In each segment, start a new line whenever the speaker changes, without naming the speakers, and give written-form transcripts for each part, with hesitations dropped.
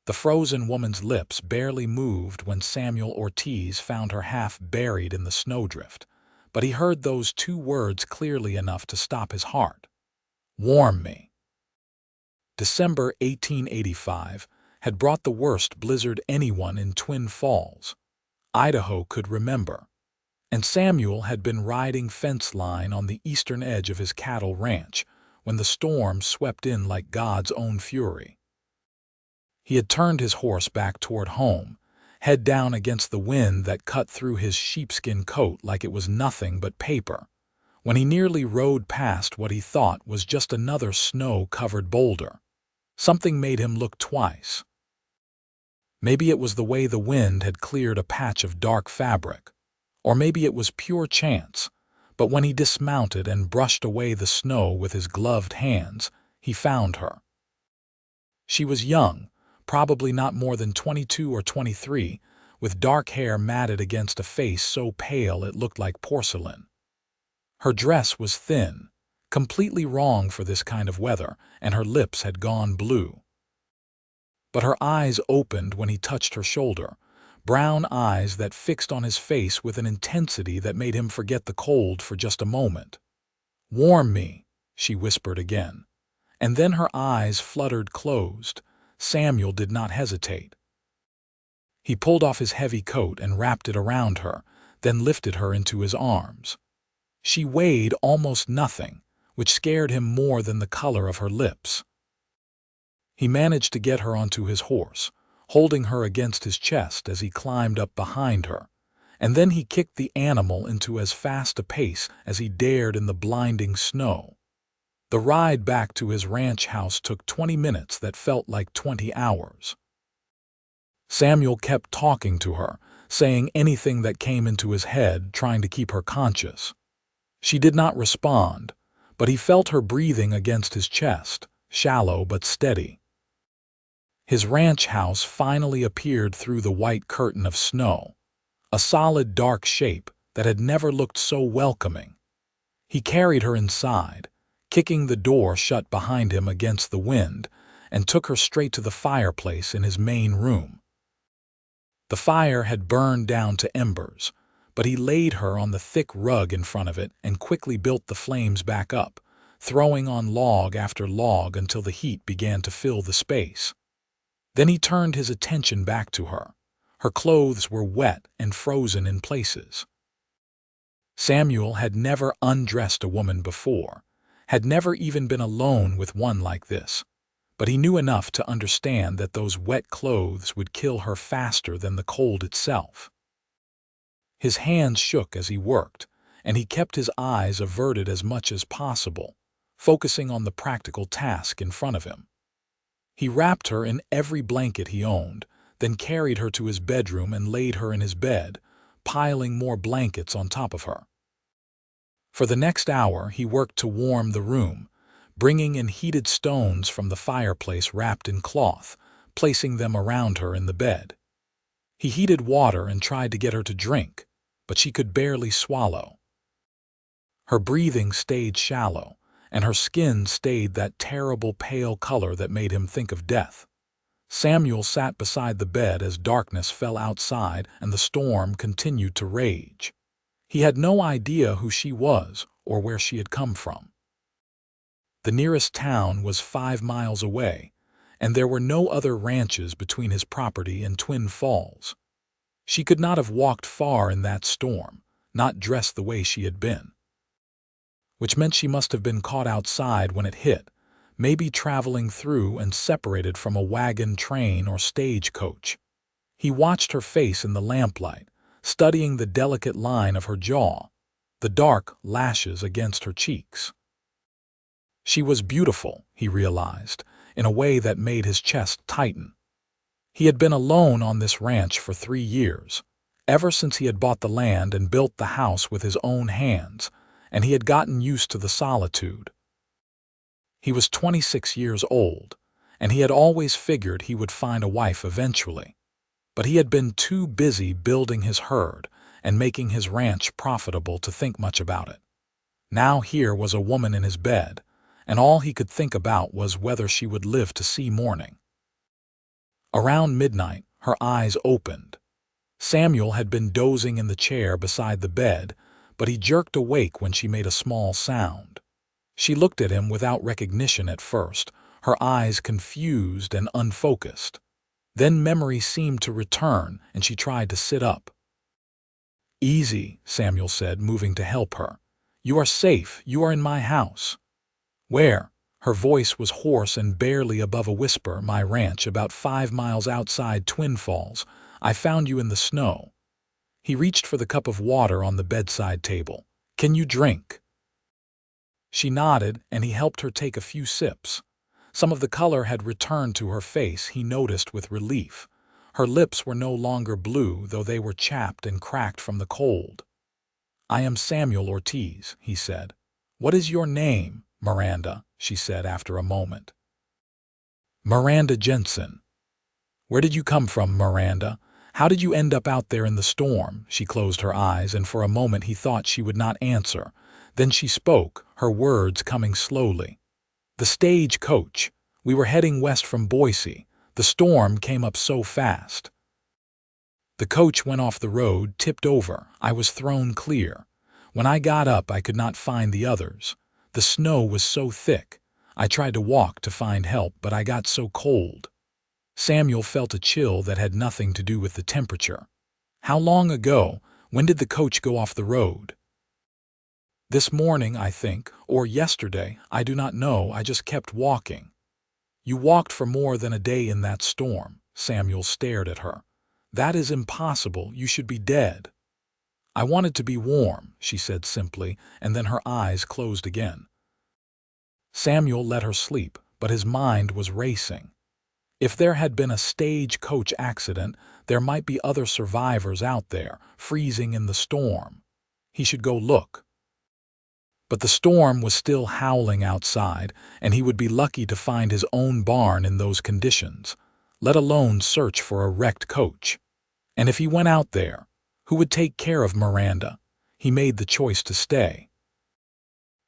The frozen woman's lips barely moved when Samuel Ortiz found her half buried in the snowdrift, but he heard those two words clearly enough to stop his heart. Warm me. December 1885 had brought the worst blizzard anyone in Twin Falls, Idaho could remember, and Samuel had been riding fence line on the eastern edge of his cattle ranch when the storm swept in like God's own fury. He had turned his horse back toward home, head down against the wind that cut through his sheepskin coat like it was nothing but paper, when he nearly rode past what he thought was just another snow-covered boulder. Something made him look twice. Maybe it was the way the wind had cleared a patch of dark fabric, or maybe it was pure chance, but when he dismounted and brushed away the snow with his gloved hands, he found her. She was young, probably not more than 22 or 23, with dark hair matted against a face so pale it looked like porcelain. Her dress was thin, completely wrong for this kind of weather, and her lips had gone blue. But her eyes opened when he touched her shoulder, brown eyes that fixed on his face with an intensity that made him forget the cold for just a moment. "Warm me," she whispered again, and then her eyes fluttered closed. Samuel did not hesitate. He pulled off his heavy coat and wrapped it around her, then lifted her into his arms. She weighed almost nothing, which scared him more than the color of her lips. He managed to get her onto his horse, holding her against his chest as he climbed up behind her, and then he kicked the animal into as fast a pace as he dared in the blinding snow. The ride back to his ranch house took 20 minutes that felt like 20 hours. Samuel kept talking to her, saying anything that came into his head, trying to keep her conscious. She did not respond, but he felt her breathing against his chest, shallow but steady. His ranch house finally appeared through the white curtain of snow, a solid dark shape that had never looked so welcoming. He carried her inside, kicking the door shut behind him against the wind, and took her straight to the fireplace in his main room. The fire had burned down to embers, but he laid her on the thick rug in front of it and quickly built the flames back up, throwing on log after log until the heat began to fill the space. Then he turned his attention back to her. Her clothes were wet and frozen in places. Samuel had never undressed a woman before, had never even been alone with one like this, but he knew enough to understand that those wet clothes would kill her faster than the cold itself. His hands shook as he worked, and he kept his eyes averted as much as possible, focusing on the practical task in front of him. He wrapped her in every blanket he owned, then carried her to his bedroom and laid her in his bed, piling more blankets on top of her. For the next hour, he worked to warm the room, bringing in heated stones from the fireplace wrapped in cloth, placing them around her in the bed. He heated water and tried to get her to drink, but she could barely swallow. Her breathing stayed shallow, and her skin stayed that terrible pale color that made him think of death. Samuel sat beside the bed as darkness fell outside and the storm continued to rage. He had no idea who she was or where she had come from. The nearest town was 5 miles away, and there were no other ranches between his property and Twin Falls. She could not have walked far in that storm, not dressed the way she had been. Which meant she must have been caught outside when it hit, maybe traveling through and separated from a wagon train or stagecoach. He watched her face in the lamplight, studying the delicate line of her jaw, the dark lashes against her cheeks. She was beautiful, he realized, in a way that made his chest tighten. He had been alone on this ranch for 3 years, ever since he had bought the land and built the house with his own hands, and he had gotten used to the solitude. He was 26 years old, and he had always figured he would find a wife eventually. But he had been too busy building his herd and making his ranch profitable to think much about it. Now here was a woman in his bed, and all he could think about was whether she would live to see morning. Around midnight, her eyes opened. Samuel had been dozing in the chair beside the bed, but he jerked awake when she made a small sound. She looked at him without recognition at first, her eyes confused and unfocused. Then memory seemed to return, and she tried to sit up. "Easy," Samuel said, moving to help her. "You are safe. You are in my house." "Where?" Her voice was hoarse and barely above a whisper. "My ranch, about 5 miles outside Twin Falls. I found you in the snow." He reached for the cup of water on the bedside table. "Can you drink?" She nodded, and he helped her take a few sips. Some of the color had returned to her face, he noticed with relief. Her lips were no longer blue, though they were chapped and cracked from the cold. "I am Samuel Ortiz," he said. "What is your name?" "Miranda," she said after a moment. "Miranda Jensen." "Where did you come from, Miranda? How did you end up out there in the storm?" She closed her eyes, and for a moment he thought she would not answer. Then she spoke, her words coming slowly. "The stage coach. We were heading west from Boise. The storm came up so fast. The coach went off the road, tipped over. I was thrown clear. When I got up, I could not find the others. The snow was so thick. I tried to walk to find help, but I got so cold." Samuel felt a chill that had nothing to do with the temperature. "How long ago? When did the coach go off the road?" "This morning, I think, or yesterday. I do not know. I just kept walking." "You walked for more than a day in that storm." Samuel stared at her. "That is impossible. You should be dead." "I wanted to be warm," she said simply, and then her eyes closed again. Samuel let her sleep, but his mind was racing. If there had been a stagecoach accident, there might be other survivors out there, freezing in the storm. He should go look. But the storm was still howling outside, and he would be lucky to find his own barn in those conditions, let alone search for a wrecked coach. And if he went out there, who would take care of Miranda? He made the choice to stay.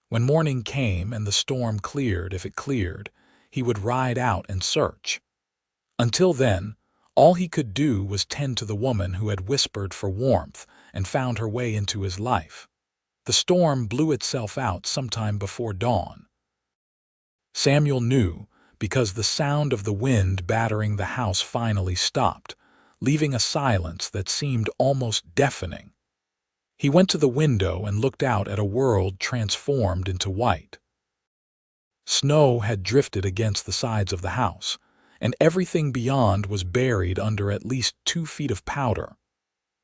When morning came and the storm cleared, if it cleared, he would ride out and search. Until then, all he could do was tend to the woman who had whispered for warmth and found her way into his life. The storm blew itself out sometime before dawn. Samuel knew, because the sound of the wind battering the house finally stopped, leaving a silence that seemed almost deafening. He went to the window and looked out at a world transformed into white. Snow had drifted against the sides of the house, and everything beyond was buried under at least 2 feet of powder.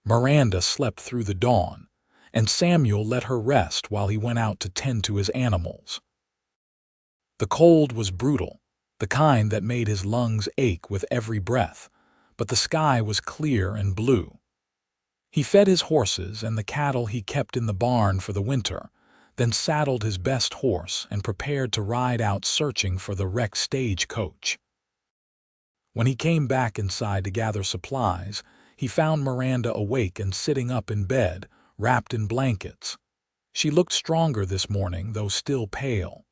Miranda slept through the dawn, and Samuel let her rest while he went out to tend to his animals. The cold was brutal, the kind that made his lungs ache with every breath, but the sky was clear and blue. He fed his horses and the cattle he kept in the barn for the winter, then saddled his best horse and prepared to ride out searching for the wrecked stagecoach. When he came back inside to gather supplies, he found Miranda awake and sitting up in bed, wrapped in blankets. She looked stronger this morning, though still pale.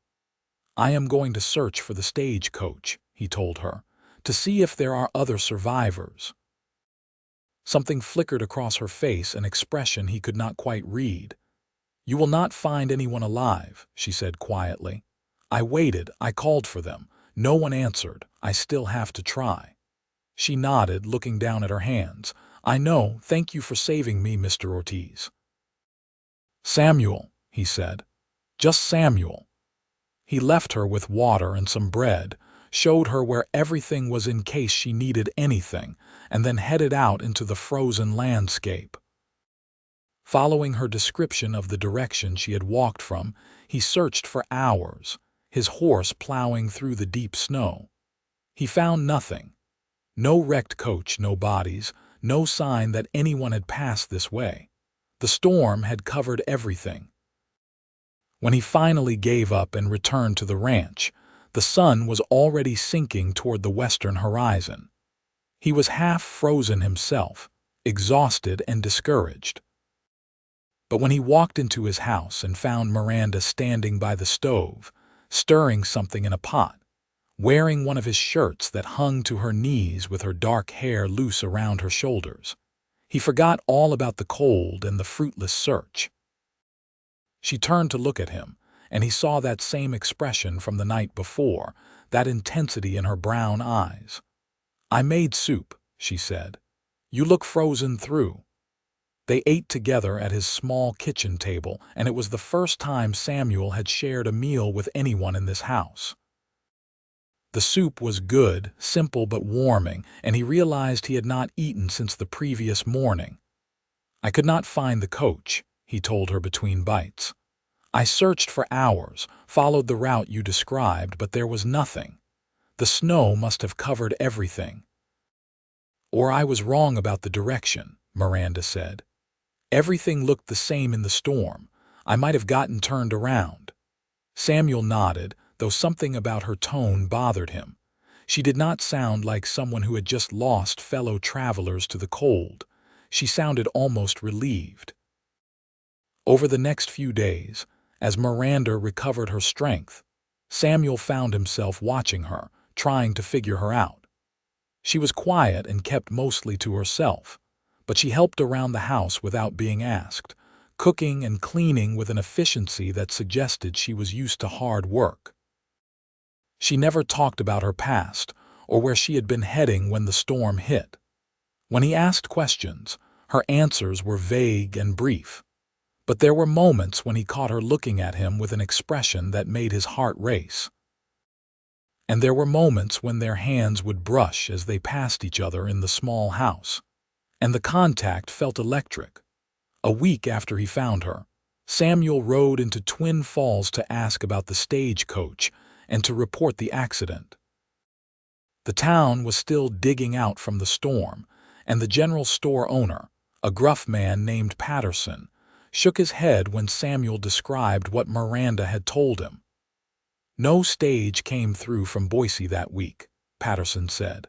"I am going to search for the stagecoach," he told her, "to see if there are other survivors." Something flickered across her face, an expression he could not quite read. "You will not find anyone alive," she said quietly. "I waited, I called for them. No one answered. I still have to try." She nodded, looking down at her hands. "I know. Thank you for saving me, Mr. Ortiz." "Samuel," he said. "Just Samuel." He left her with water and some bread, showed her where everything was in case she needed anything, and then headed out into the frozen landscape. Following her description of the direction she had walked from, he searched for hours, his horse plowing through the deep snow. He found nothing. No wrecked coach, no bodies, no sign that anyone had passed this way. The storm had covered everything. When he finally gave up and returned to the ranch, the sun was already sinking toward the western horizon. He was half frozen himself, exhausted and discouraged. But when he walked into his house and found Miranda standing by the stove, stirring something in a pot, wearing one of his shirts that hung to her knees with her dark hair loose around her shoulders. He forgot all about the cold and the fruitless search. She turned to look at him, and he saw that same expression from the night before, that intensity in her brown eyes. "I made soup," she said. "You look frozen through." They ate together at his small kitchen table, and it was the first time Samuel had shared a meal with anyone in this house. The soup was good, simple but warming, and he realized he had not eaten since the previous morning. "I could not find the coach," he told her between bites. "I searched for hours, followed the route you described, but there was nothing. The snow must have covered everything." "Or I was wrong about the direction," Miranda said. "Everything looked the same in the storm. I might have gotten turned around." Samuel nodded, though something about her tone bothered him. She did not sound like someone who had just lost fellow travelers to the cold. She sounded almost relieved. Over the next few days, as Miranda recovered her strength, Samuel found himself watching her, trying to figure her out. She was quiet and kept mostly to herself, but she helped around the house without being asked, cooking and cleaning with an efficiency that suggested she was used to hard work. She never talked about her past or where she had been heading when the storm hit. When he asked questions, her answers were vague and brief. But there were moments when he caught her looking at him with an expression that made his heart race. And there were moments when their hands would brush as they passed each other in the small house. And the contact felt electric. A week after he found her, Samuel rode into Twin Falls to ask about the stagecoach and to report the accident. The town was still digging out from the storm, and the general store owner, a gruff man named Patterson, shook his head when Samuel described what Miranda had told him. "No stage came through from Boise that week," Patterson said.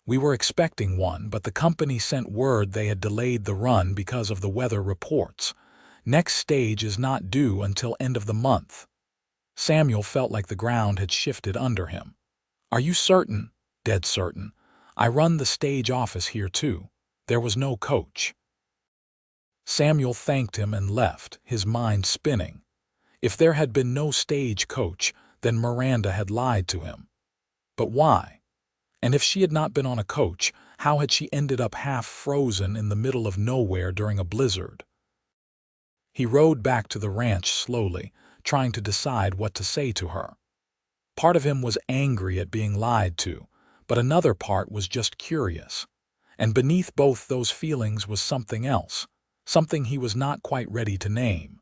"We were expecting one, but the company sent word they had delayed the run because of the weather reports. Next stage is not due until end of the month." Samuel felt like the ground had shifted under him. "Are you certain?" "Dead certain. I run the stage office here too. There was no coach." Samuel thanked him and left, his mind spinning. If there had been no stage coach, then Miranda had lied to him. But why? And if she had not been on a coach, how had she ended up half frozen in the middle of nowhere during a blizzard? He rode back to the ranch slowly, trying to decide what to say to her. Part of him was angry at being lied to, but another part was just curious. And beneath both those feelings was something else, something he was not quite ready to name.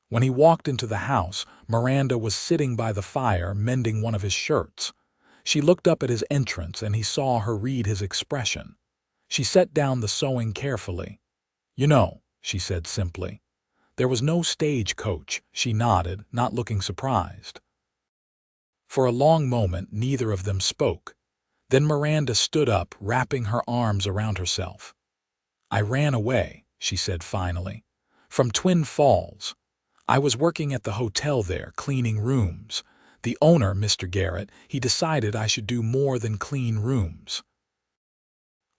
When he walked into the house, Miranda was sitting by the fire mending one of his shirts. She looked up at his entrance and he saw her read his expression. She set down the sewing carefully. "You know," she said simply. "There was no stage coach." She nodded, not looking surprised. For a long moment, neither of them spoke. Then Miranda stood up, wrapping her arms around herself. "I ran away," she said finally, "from Twin Falls. I was working at the hotel there, cleaning rooms. The owner, Mr. Garrett, he decided I should do more than clean rooms.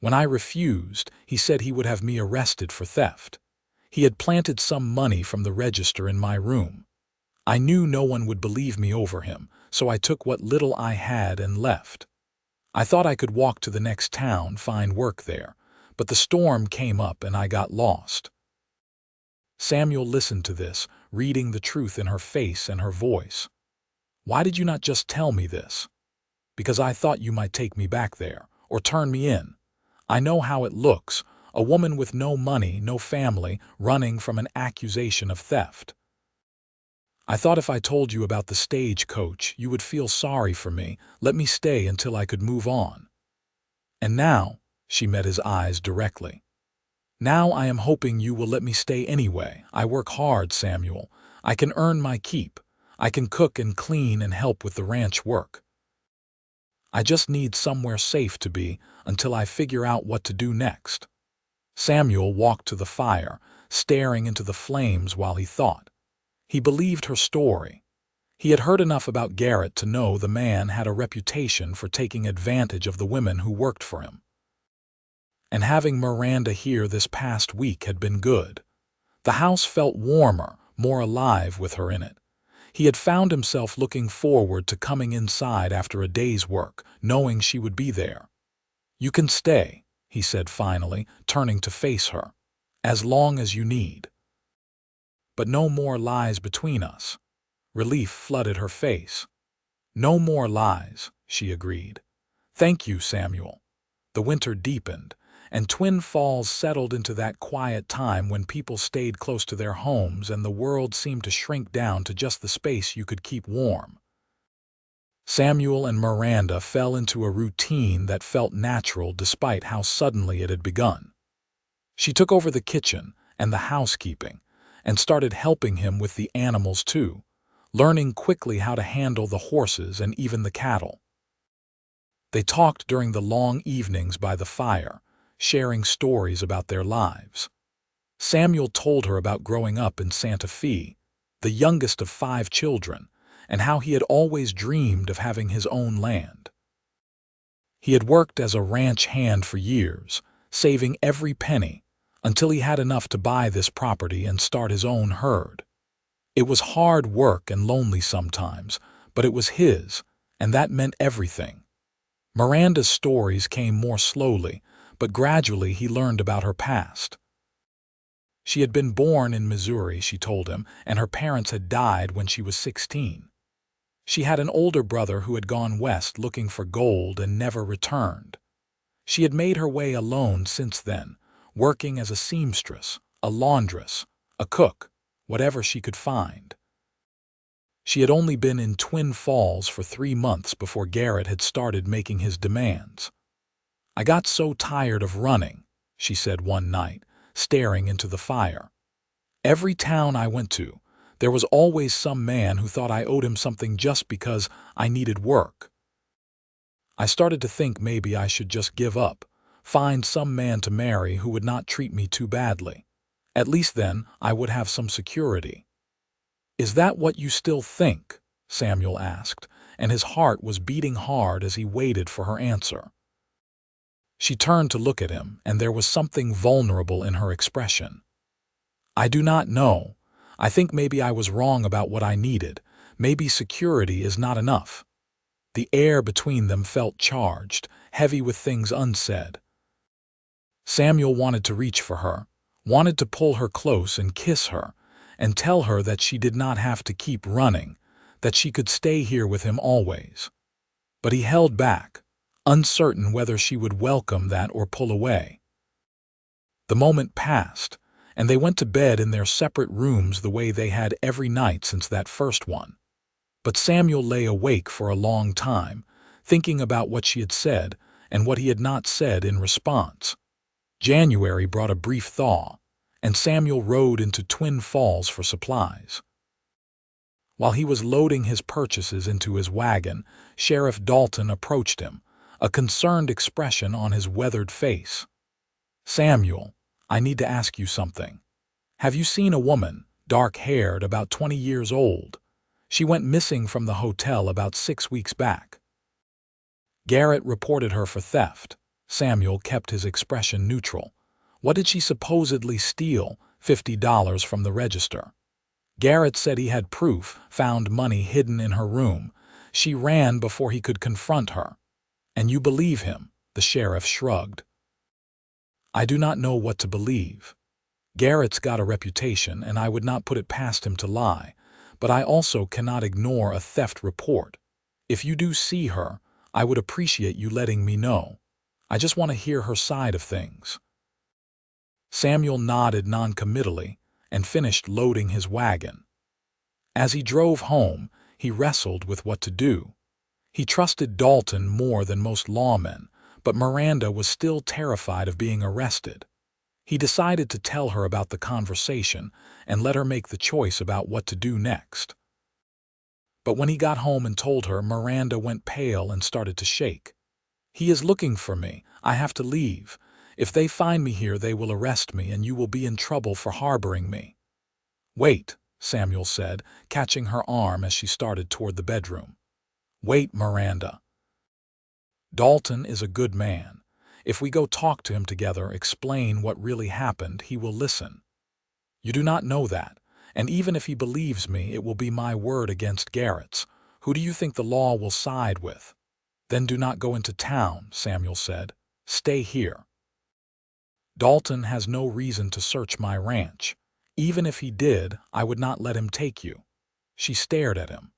When I refused, he said he would have me arrested for theft. He had planted some money from the register in my room. I knew no one would believe me over him, so I took what little I had and left. I thought I could walk to the next town, find work there, but the storm came up and I got lost." Samuel listened to this, reading the truth in her face and her voice. "Why did you not just tell me this?" "Because I thought you might take me back there, or turn me in. I know how it looks, a woman with no money, no family, running from an accusation of theft. I thought if I told you about the stagecoach, you would feel sorry for me, let me stay until I could move on. And now," she met his eyes directly, "now I am hoping you will let me stay anyway. I work hard, Samuel. I can earn my keep. I can cook and clean and help with the ranch work. I just need somewhere safe to be until I figure out what to do next." Samuel walked to the fire, staring into the flames while he thought. He believed her story. He had heard enough about Garrett to know the man had a reputation for taking advantage of the women who worked for him. And having Miranda here this past week had been good. The house felt warmer, more alive with her in it. He had found himself looking forward to coming inside after a day's work, knowing she would be there. "You can stay," he said finally, turning to face her, "as long as you need. But no more lies between us." Relief flooded her face. "No more lies," she agreed. "Thank you, Samuel." The winter deepened, and Twin Falls settled into that quiet time when people stayed close to their homes and the world seemed to shrink down to just the space you could keep warm. Samuel and Miranda fell into a routine that felt natural despite how suddenly it had begun. She took over the kitchen and the housekeeping and started helping him with the animals too, learning quickly how to handle the horses and even the cattle. They talked during the long evenings by the fire, sharing stories about their lives. Samuel told her about growing up in Santa Fe, the youngest of 5 children, and how he had always dreamed of having his own land. He had worked as a ranch hand for years, saving every penny, until he had enough to buy this property and start his own herd. It was hard work and lonely sometimes, but it was his, and that meant everything. Miranda's stories came more slowly, but gradually he learned about her past. She had been born in Missouri, she told him, and her parents had died when she was 16. She had an older brother who had gone west looking for gold and never returned. She had made her way alone since then, working as a seamstress, a laundress, a cook, whatever she could find. She had only been in Twin Falls for 3 months before Garrett had started making his demands. "I got so tired of running," she said one night, staring into the fire. "Every town I went to, there was always some man who thought I owed him something just because I needed work. I started to think maybe I should just give up, find some man to marry who would not treat me too badly. At least then I would have some security." "Is that what you still think?" Samuel asked, and his heart was beating hard as he waited for her answer. She turned to look at him, and there was something vulnerable in her expression. "I do not know. I think maybe I was wrong about what I needed. Maybe security is not enough." The air between them felt charged, heavy with things unsaid. Samuel wanted to reach for her, wanted to pull her close and kiss her, and tell her that she did not have to keep running, that she could stay here with him always. But he held back, uncertain whether she would welcome that or pull away. The moment passed, and they went to bed in their separate rooms the way they had every night since that first one. But Samuel lay awake for a long time, thinking about what she had said and what he had not said in response. January brought a brief thaw, and Samuel rode into Twin Falls for supplies. While he was loading his purchases into his wagon, Sheriff Dalton approached him, a concerned expression on his weathered face. "Samuel, I need to ask you something. Have you seen a woman, dark-haired, about 20 years old? She went missing from the hotel about 6 weeks back." Garrett reported her for theft. Samuel kept his expression neutral. "What did she supposedly steal? $50 from the register." Garrett said he had proof, found money hidden in her room. She ran before he could confront her. "And you believe him?" The sheriff shrugged. "I do not know what to believe. Garrett's got a reputation, and I would not put it past him to lie, but I also cannot ignore a theft report. If you do see her, I would appreciate you letting me know. I just want to hear her side of things." Samuel nodded noncommittally and finished loading his wagon. As he drove home, he wrestled with what to do. He trusted Dalton more than most lawmen, but Miranda was still terrified of being arrested. He decided to tell her about the conversation and let her make the choice about what to do next. But when he got home and told her, Miranda went pale and started to shake. "He is looking for me. I have to leave. If they find me here, they will arrest me, and you will be in trouble for harboring me." "Wait," Samuel said, catching her arm as she started toward the bedroom. "Wait, Miranda. Dalton is a good man. If we go talk to him together, explain what really happened, he will listen. You do not know that, and even if he believes me, it will be my word against Garrett's. Who do you think the law will side with?" "Then do not go into town," Samuel said. "Stay here. Dalton has no reason to search my ranch. Even if he did, I would not let him take you." She stared at him.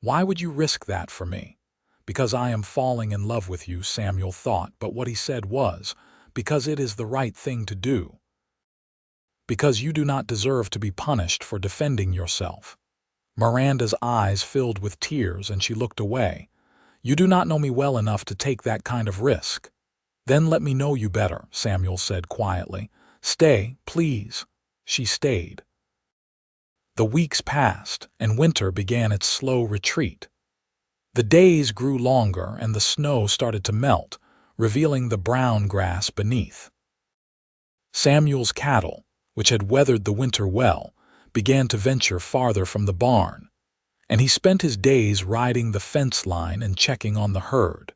"Why would you risk that for me?" "Because I am falling in love with you," Samuel thought, but what he said was, "because it is the right thing to do. Because you do not deserve to be punished for defending yourself." Miranda's eyes filled with tears and she looked away. "You do not know me well enough to take that kind of risk." "Then let me know you better," Samuel said quietly. "Stay, please." She stayed. The weeks passed, and winter began its slow retreat. The days grew longer and the snow started to melt, revealing the brown grass beneath. Samuel's cattle, which had weathered the winter well, began to venture farther from the barn, and he spent his days riding the fence line and checking on the herd.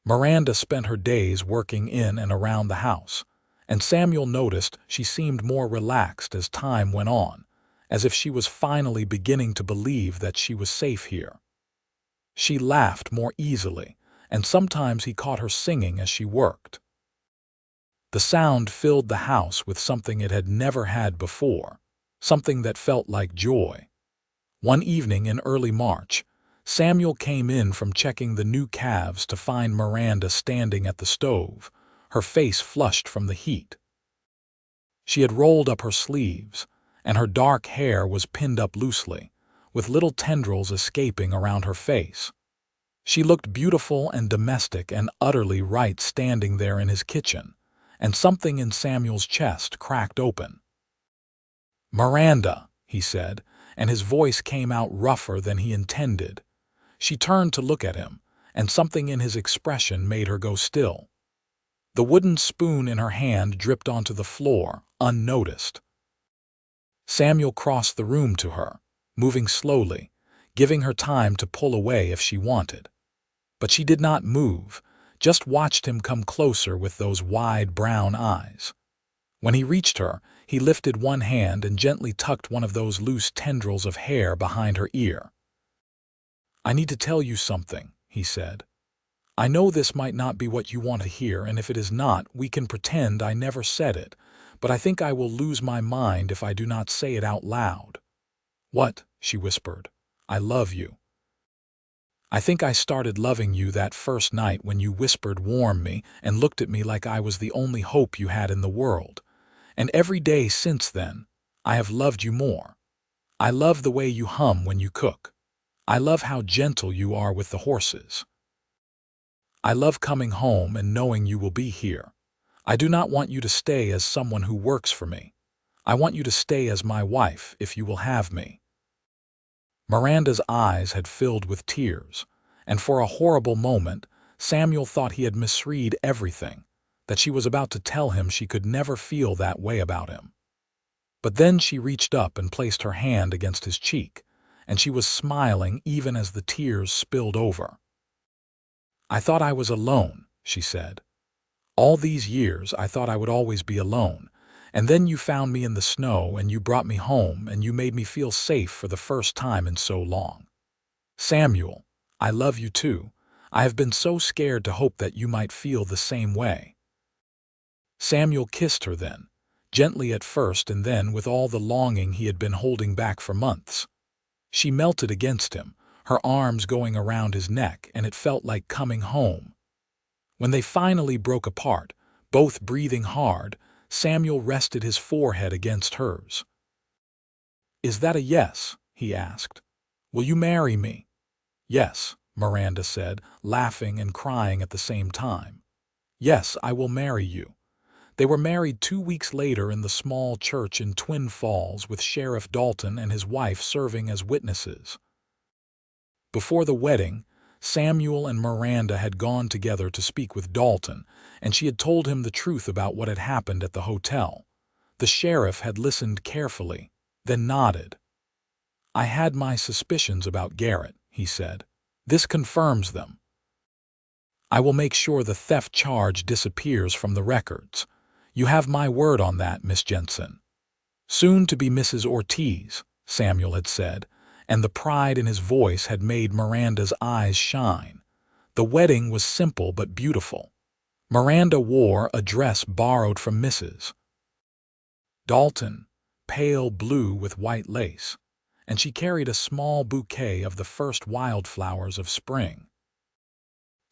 Miranda spent her days working in and around the house, and Samuel noticed she seemed more relaxed as time went on, as if she was finally beginning to believe that she was safe here. She laughed more easily, and sometimes he caught her singing as she worked. The sound filled the house with something it had never had before, something that felt like joy. One evening in early March, Samuel came in from checking the new calves to find Miranda standing at the stove, her face flushed from the heat. She had rolled up her sleeves, and her dark hair was pinned up loosely, with little tendrils escaping around her face. She looked beautiful and domestic and utterly right standing there in his kitchen, and something in Samuel's chest cracked open. "Miranda," he said, and his voice came out rougher than he intended. She turned to look at him, and something in his expression made her go still. The wooden spoon in her hand dripped onto the floor, unnoticed. Samuel crossed the room to her, moving slowly, giving her time to pull away if she wanted. But she did not move, just watched him come closer with those wide brown eyes. When he reached her, he lifted one hand and gently tucked one of those loose tendrils of hair behind her ear. "I need to tell you something," he said. "I know this might not be what you want to hear, and if it is not, we can pretend I never said it, but I think I will lose my mind if I do not say it out loud." "What?" she whispered. "I love you. I think I started loving you that first night when you whispered warm me and looked at me like I was the only hope you had in the world. And every day since then, I have loved you more. I love the way you hum when you cook. I love how gentle you are with the horses. I love coming home and knowing you will be here. I do not want you to stay as someone who works for me. I want you to stay as my wife if you will have me." Miranda's eyes had filled with tears, and for a horrible moment, Samuel thought he had misread everything, that she was about to tell him she could never feel that way about him. But then she reached up and placed her hand against his cheek, and she was smiling even as the tears spilled over. "I thought I was alone," she said. "All these years I thought I would always be alone, and then you found me in the snow and you brought me home and you made me feel safe for the first time in so long. Samuel, I love you too. I have been so scared to hope that you might feel the same way." Samuel kissed her then, gently at first and then with all the longing he had been holding back for months. She melted against him, her arms going around his neck, and it felt like coming home. When they finally broke apart, both breathing hard, Samuel rested his forehead against hers. "Is that a yes?" he asked. "Will you marry me?" "Yes," Miranda said, laughing and crying at the same time. "Yes, I will marry you." They were married 2 weeks later in the small church in Twin Falls, with Sheriff Dalton and his wife serving as witnesses. Before the wedding, Samuel and Miranda had gone together to speak with Dalton, and she had told him the truth about what had happened at the hotel. The sheriff had listened carefully, then nodded. "I had my suspicions about Garrett," he said. "This confirms them. I will make sure the theft charge disappears from the records. You have my word on that, Miss Jensen." "Soon to be Mrs. Ortiz," Samuel had said, and the pride in his voice had made Miranda's eyes shine. The wedding was simple but beautiful. Miranda wore a dress borrowed from Mrs. Dalton, pale blue with white lace, and she carried a small bouquet of the first wildflowers of spring.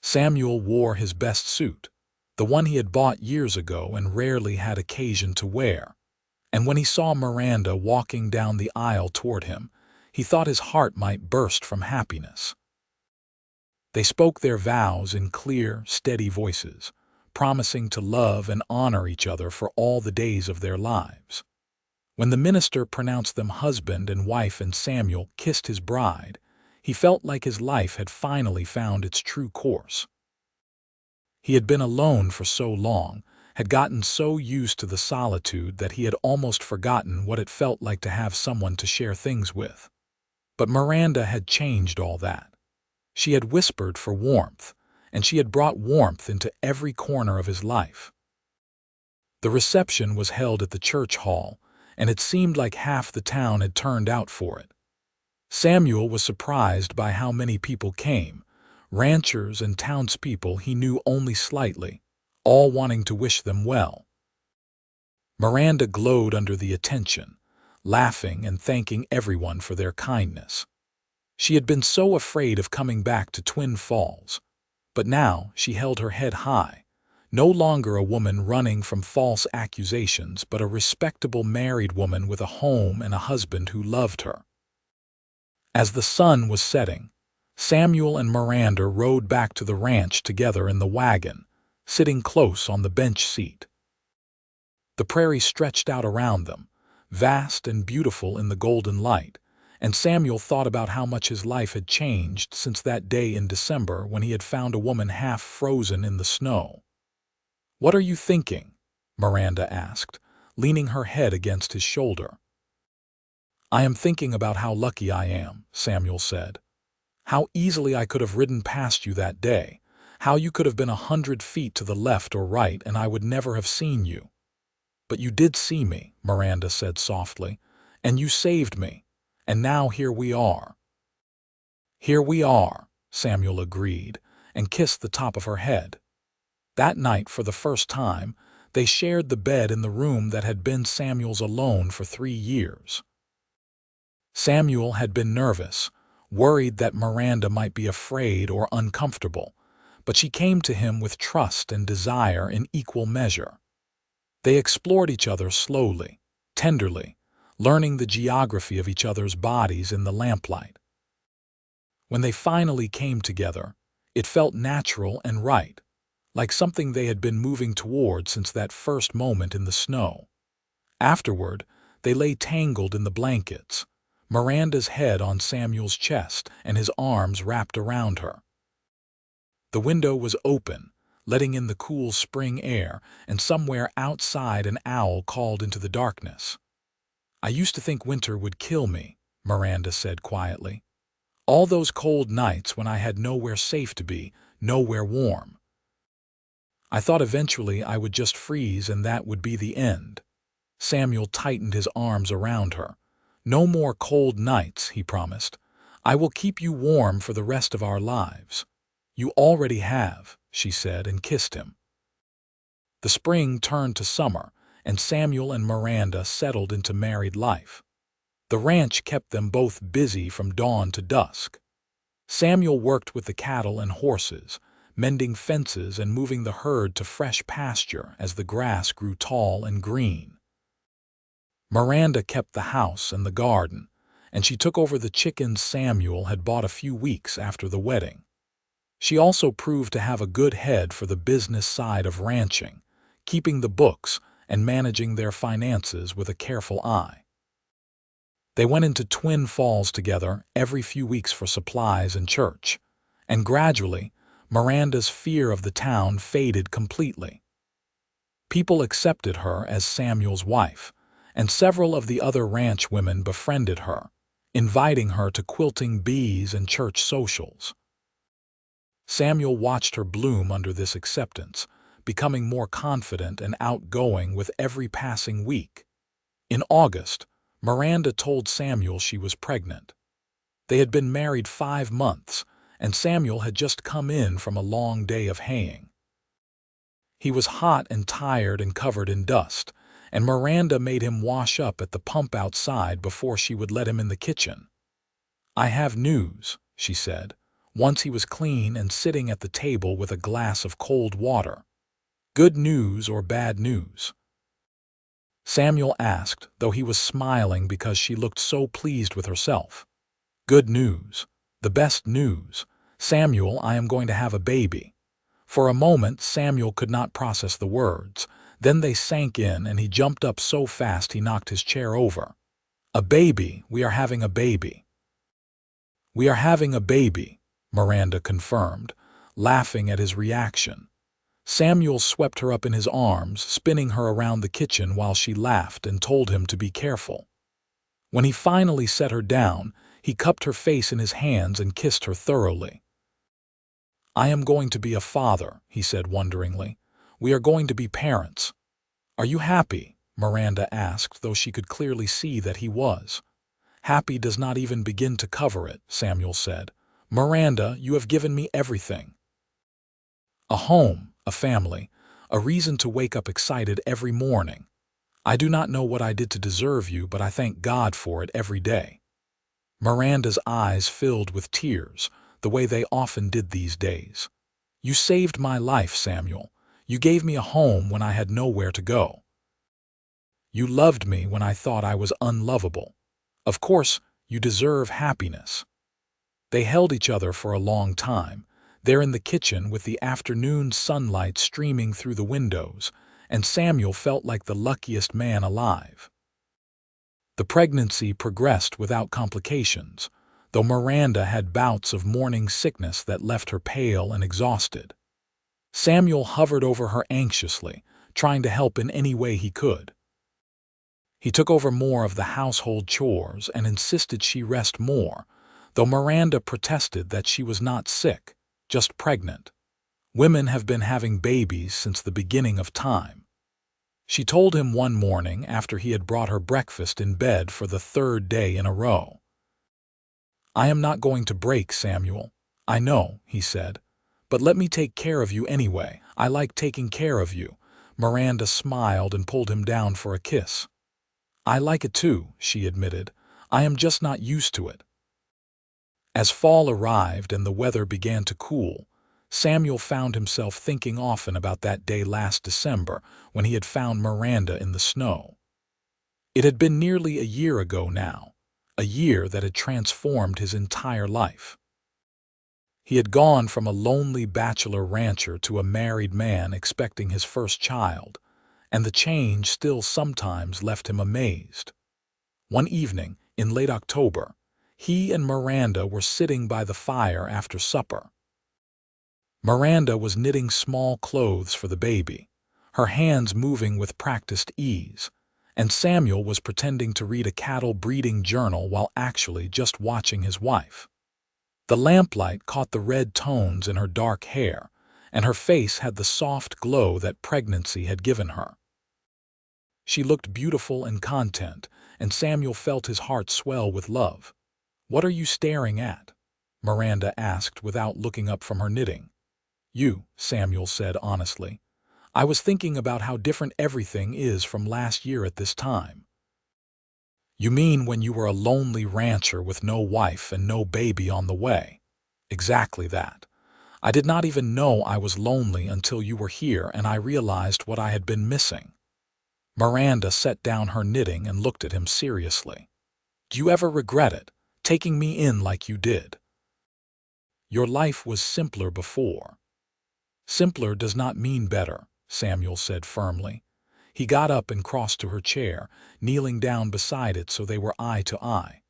Samuel wore his best suit, the one he had bought years ago and rarely had occasion to wear, and when he saw Miranda walking down the aisle toward him, he thought his heart might burst from happiness. They spoke their vows in clear, steady voices, promising to love and honor each other for all the days of their lives. When the minister pronounced them husband and wife and Samuel kissed his bride, he felt like his life had finally found its true course. He had been alone for so long, had gotten so used to the solitude that he had almost forgotten what it felt like to have someone to share things with. But Miranda had changed all that. She had whispered for warmth, and she had brought warmth into every corner of his life. The reception was held at the church hall, and it seemed like half the town had turned out for it. Samuel was surprised by how many people came, ranchers and townspeople he knew only slightly, all wanting to wish them well. Miranda glowed under the attention, laughing and thanking everyone for their kindness. She had been so afraid of coming back to Twin Falls, but now she held her head high, no longer a woman running from false accusations, but a respectable married woman with a home and a husband who loved her. As the sun was setting, Samuel and Miranda rode back to the ranch together in the wagon, sitting close on the bench seat. The prairie stretched out around them, vast and beautiful in the golden light, and Samuel thought about how much his life had changed since that day in December when he had found a woman half frozen in the snow. "What are you thinking?" Miranda asked, leaning her head against his shoulder. "I am thinking about how lucky I am," Samuel said. "How easily I could have ridden past you that day, how you could have been 100 feet to the left or right and I would never have seen you." "But you did see me," Miranda said softly, "and you saved me, and now here we are." "Here we are," Samuel agreed, and kissed the top of her head. That night, for the first time, they shared the bed in the room that had been Samuel's alone for 3 years. Samuel had been nervous, worried that Miranda might be afraid or uncomfortable, but she came to him with trust and desire in equal measure. They explored each other slowly, tenderly, learning the geography of each other's bodies in the lamplight. When they finally came together, it felt natural and right, like something they had been moving toward since that first moment in the snow. Afterward, they lay tangled in the blankets, Miranda's head on Samuel's chest and his arms wrapped around her. The window was open, letting in the cool spring air, and somewhere outside an owl called into the darkness. "I used to think winter would kill me," Miranda said quietly. "All those cold nights when I had nowhere safe to be, nowhere warm. I thought eventually I would just freeze and that would be the end." Samuel tightened his arms around her. "No more cold nights," he promised. "I will keep you warm for the rest of our lives." "You already have," she said, and kissed him. The spring turned to summer, and Samuel and Miranda settled into married life. The ranch kept them both busy from dawn to dusk. Samuel worked with the cattle and horses, mending fences and moving the herd to fresh pasture as the grass grew tall and green. Miranda kept the house and the garden, and she took over the chickens Samuel had bought a few weeks after the wedding. She also proved to have a good head for the business side of ranching, keeping the books and managing their finances with a careful eye. They went into Twin Falls together every few weeks for supplies and church, and gradually, Miranda's fear of the town faded completely. People accepted her as Samuel's wife, and several of the other ranch women befriended her, inviting her to quilting bees and church socials. Samuel watched her bloom under this acceptance, becoming more confident and outgoing with every passing week. In August, Miranda told Samuel she was pregnant. They had been married 5 months, and Samuel had just come in from a long day of haying. He was hot and tired and covered in dust, and Miranda made him wash up at the pump outside before she would let him in the kitchen. "I have news," she said, once he was clean and sitting at the table with a glass of cold water. "Good news or bad news?" Samuel asked, though he was smiling because she looked so pleased with herself. "Good news. The best news. Samuel, I am going to have a baby." For a moment, Samuel could not process the words. Then they sank in, and he jumped up so fast he knocked his chair over. "A baby. We are having a baby." "We are having a baby," Miranda confirmed, laughing at his reaction. Samuel swept her up in his arms, spinning her around the kitchen while she laughed and told him to be careful. When he finally set her down, he cupped her face in his hands and kissed her thoroughly. "I am going to be a father," he said wonderingly. "We are going to be parents." "Are you happy?" Miranda asked, though she could clearly see that he was. "Happy does not even begin to cover it," Samuel said. "Miranda, you have given me everything. A home, a family, a reason to wake up excited every morning. I do not know what I did to deserve you, but I thank God for it every day." Miranda's eyes filled with tears, the way they often did these days. "You saved my life, Samuel. You gave me a home when I had nowhere to go. You loved me when I thought I was unlovable. Of course, you deserve happiness." They held each other for a long time, there in the kitchen with the afternoon sunlight streaming through the windows, and Samuel felt like the luckiest man alive. The pregnancy progressed without complications, though Miranda had bouts of morning sickness that left her pale and exhausted. Samuel hovered over her anxiously, trying to help in any way he could. He took over more of the household chores and insisted she rest more, though Miranda protested that she was not sick, just pregnant. Women have been having babies since the beginning of time. She told him one morning after he had brought her breakfast in bed for the 3rd day in a row. "I am not going to break, Samuel. I know," he said. "But let me take care of you anyway. I like taking care of you." Miranda smiled and pulled him down for a kiss. "I like it too," she admitted. "I am just not used to it." As fall arrived and the weather began to cool, Samuel found himself thinking often about that day last December when he had found Miranda in the snow. It had been nearly a year ago now, a year that had transformed his entire life. He had gone from a lonely bachelor rancher to a married man expecting his first child, and the change still sometimes left him amazed. One evening, in late October, he and Miranda were sitting by the fire after supper. Miranda was knitting small clothes for the baby, her hands moving with practiced ease, and Samuel was pretending to read a cattle breeding journal while actually just watching his wife. The lamplight caught the red tones in her dark hair, and her face had the soft glow that pregnancy had given her. She looked beautiful and content, and Samuel felt his heart swell with love. "What are you staring at?" Miranda asked without looking up from her knitting. "You," Samuel said honestly. "I was thinking about how different everything is from last year at this time." "You mean when you were a lonely rancher with no wife and no baby on the way?" "Exactly that. I did not even know I was lonely until you were here and I realized what I had been missing." Miranda set down her knitting and looked at him seriously. "Do you ever regret it, taking me in like you did?" "Your life was simpler before." "Simpler does not mean better," Samuel said firmly. He got up and crossed to her chair, kneeling down beside it so they were eye to eye.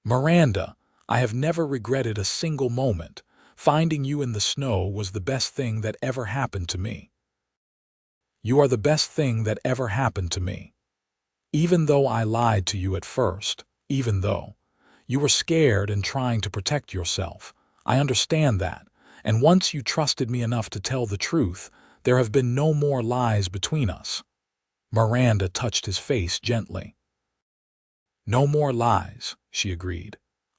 "Miranda, I have never regretted a single moment. Finding you in the snow was the best thing that ever happened to me." "You are the best thing that ever happened to me." Even though I lied to you at first, even though you were scared and trying to protect yourself, I understand that, and once you trusted me enough to tell the truth, there have been no more lies between us." Miranda touched his face gently. "No more lies," she agreed.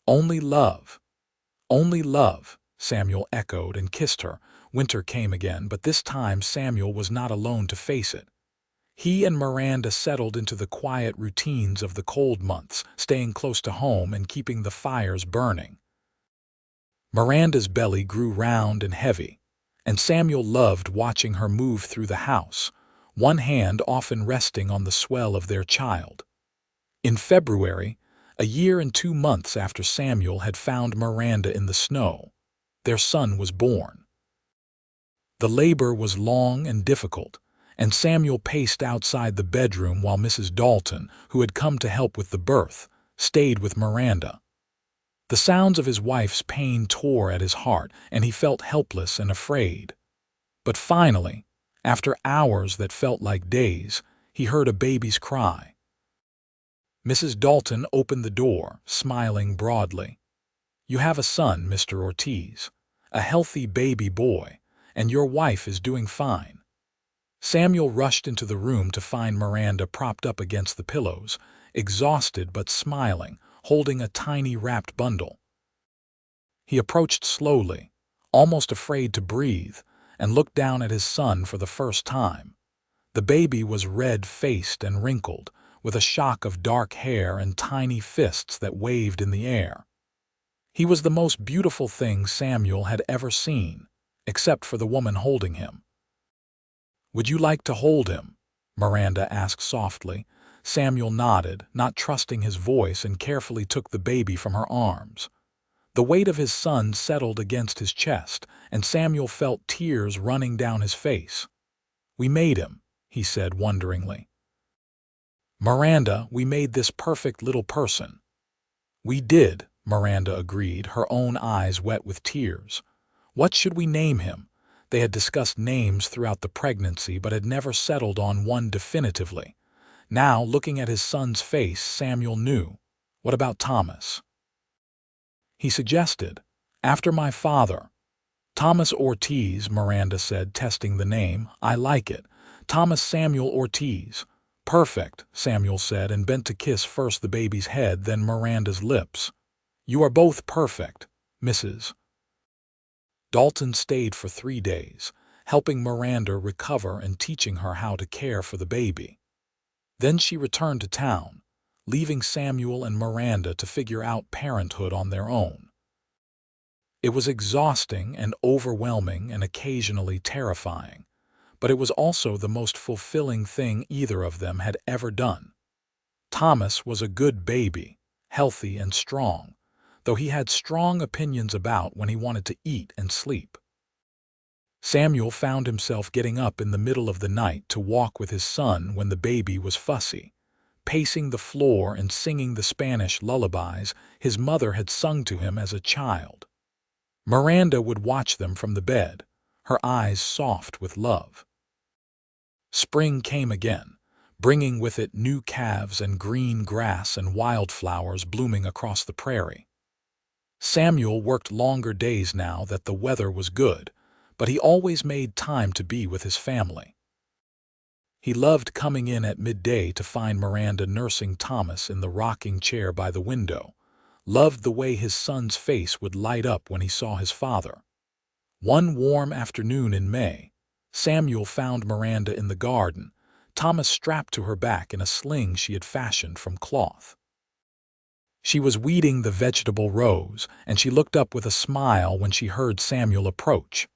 "Only love." "Only love," Samuel echoed and kissed her. Winter came again, but this time Samuel was not alone to face it. He and Miranda settled into the quiet routines of the cold months, staying close to home and keeping the fires burning. Miranda's belly grew round and heavy, and Samuel loved watching her move through the house, one hand often resting on the swell of their child. In February, a year and 2 months after Samuel had found Miranda in the snow, their son was born. The labor was long and difficult, and Samuel paced outside the bedroom while Mrs. Dalton, who had come to help with the birth, stayed with Miranda. The sounds of his wife's pain tore at his heart, and he felt helpless and afraid. But finally, after hours that felt like days, he heard a baby's cry. Mrs. Dalton opened the door, smiling broadly. "You have a son, Mr. Ortiz, a healthy baby boy, and your wife is doing fine." Samuel rushed into the room to find Miranda propped up against the pillows, exhausted but smiling, holding a tiny wrapped bundle. He approached slowly, almost afraid to breathe, and looked down at his son for the first time. The baby was red-faced and wrinkled, with a shock of dark hair and tiny fists that waved in the air. He was the most beautiful thing Samuel had ever seen, except for the woman holding him. "Would you like to hold him?" Miranda asked softly. Samuel nodded, not trusting his voice, and carefully took the baby from her arms. The weight of his son settled against his chest, and Samuel felt tears running down his face. "We made him," he said wonderingly. "Miranda, we made this perfect little person." "We did," Miranda agreed, her own eyes wet with tears. "What should we name him?" They had discussed names throughout the pregnancy but had never settled on one definitively. Now, looking at his son's face, Samuel knew. What about Thomas? He suggested, "After my father." "Thomas Ortiz," Miranda said, testing the name. "I like it. Thomas Samuel Ortiz." "Perfect," Samuel said, and bent to kiss first the baby's head, then Miranda's lips. "You are both perfect, Mrs. Dalton stayed for 3 days, helping Miranda recover and teaching her how to care for the baby. Then she returned to town, leaving Samuel and Miranda to figure out parenthood on their own. It was exhausting and overwhelming and occasionally terrifying, but it was also the most fulfilling thing either of them had ever done. Thomas was a good baby, healthy and strong, though he had strong opinions about when he wanted to eat and sleep. Samuel found himself getting up in the middle of the night to walk with his son when the baby was fussy, pacing the floor and singing the Spanish lullabies his mother had sung to him as a child. Miranda would watch them from the bed, her eyes soft with love. Spring came again, bringing with it new calves and green grass and wildflowers blooming across the prairie. Samuel worked longer days now that the weather was good, but he always made time to be with his family. He loved coming in at midday to find Miranda nursing Thomas in the rocking chair by the window, loved the way his son's face would light up when he saw his father. One warm afternoon in May, Samuel found Miranda in the garden, Thomas strapped to her back in a sling she had fashioned from cloth. She was weeding the vegetable rows, and she looked up with a smile when she heard Samuel approach.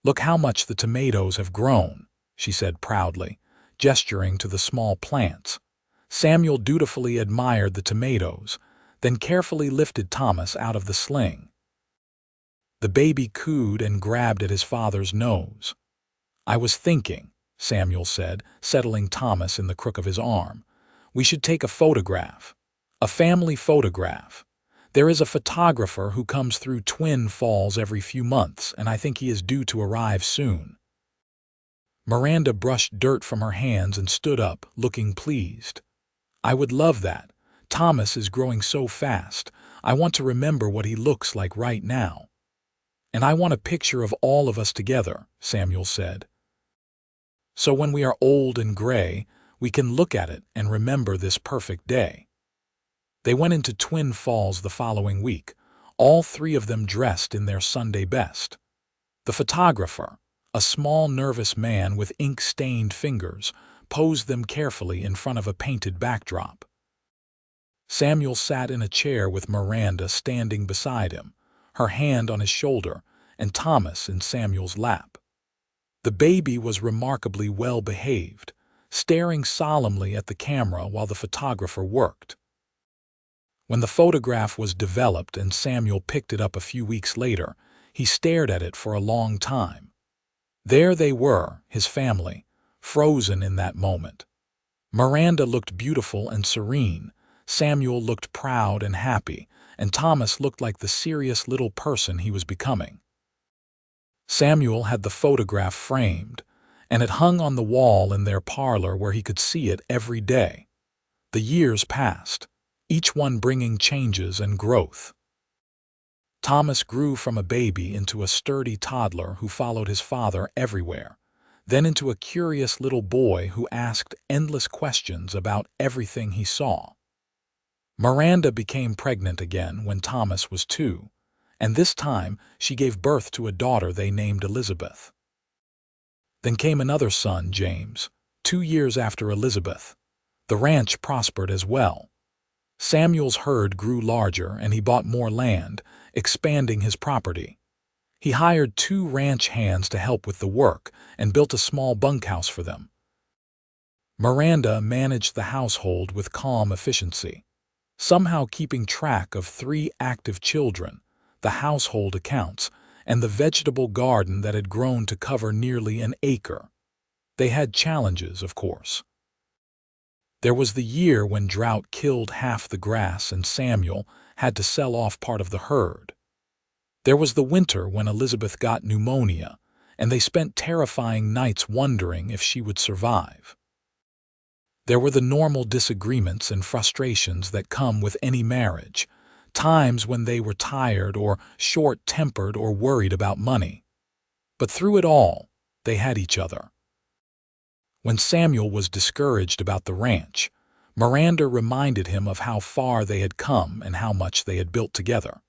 "Look how much the tomatoes have grown," she said proudly, gesturing to the small plants. Samuel dutifully admired the tomatoes, then carefully lifted Thomas out of the sling. The baby cooed and grabbed at his father's nose. "I was thinking," Samuel said, settling Thomas in the crook of his arm, "we should take a photograph. A family photograph. There is a photographer who comes through Twin Falls every few months, and I think he is due to arrive soon." Miranda brushed dirt from her hands and stood up, looking pleased. I would love that. Thomas is growing so fast. I want to remember what he looks like right now. And I want a picture of all of us together, Samuel said. So when we are old and gray, we can look at it and remember this perfect day. They went into Twin Falls the following week, all three of them dressed in their Sunday best. The photographer, a small nervous man with ink-stained fingers, posed them carefully in front of a painted backdrop. Samuel sat in a chair with Miranda standing beside him, her hand on his shoulder, and Thomas in Samuel's lap. The baby was remarkably well behaved, staring solemnly at the camera while the photographer worked. When the photograph was developed and Samuel picked it up a few weeks later, he stared at it for a long time. There they were, his family, frozen in that moment. Miranda looked beautiful and serene, Samuel looked proud and happy, and Thomas looked like the serious little person he was becoming. Samuel had the photograph framed, and it hung on the wall in their parlor where he could see it every day. The years passed, each one bringing changes and growth. Thomas grew from a baby into a sturdy toddler who followed his father everywhere, then into a curious little boy who asked endless questions about everything he saw. Miranda became pregnant again when Thomas was 2, and this time she gave birth to a daughter they named Elizabeth. Then came another son, James, 2 years after Elizabeth. The ranch prospered as well. Samuel's herd grew larger and he bought more land, expanding his property. He hired 2 ranch hands to help with the work and built a small bunkhouse for them. Miranda managed the household with calm efficiency, somehow keeping track of 3 active children, the household accounts, and the vegetable garden that had grown to cover nearly an acre. They had challenges, of course. There was the year when drought killed half the grass and Samuel had to sell off part of the herd. There was the winter when Elizabeth got pneumonia, and they spent terrifying nights wondering if she would survive. There were the normal disagreements and frustrations that come with any marriage, times when they were tired or short-tempered or worried about money. But through it all, they had each other. When Samuel was discouraged about the ranch, Miranda reminded him of how far they had come and how much they had built together.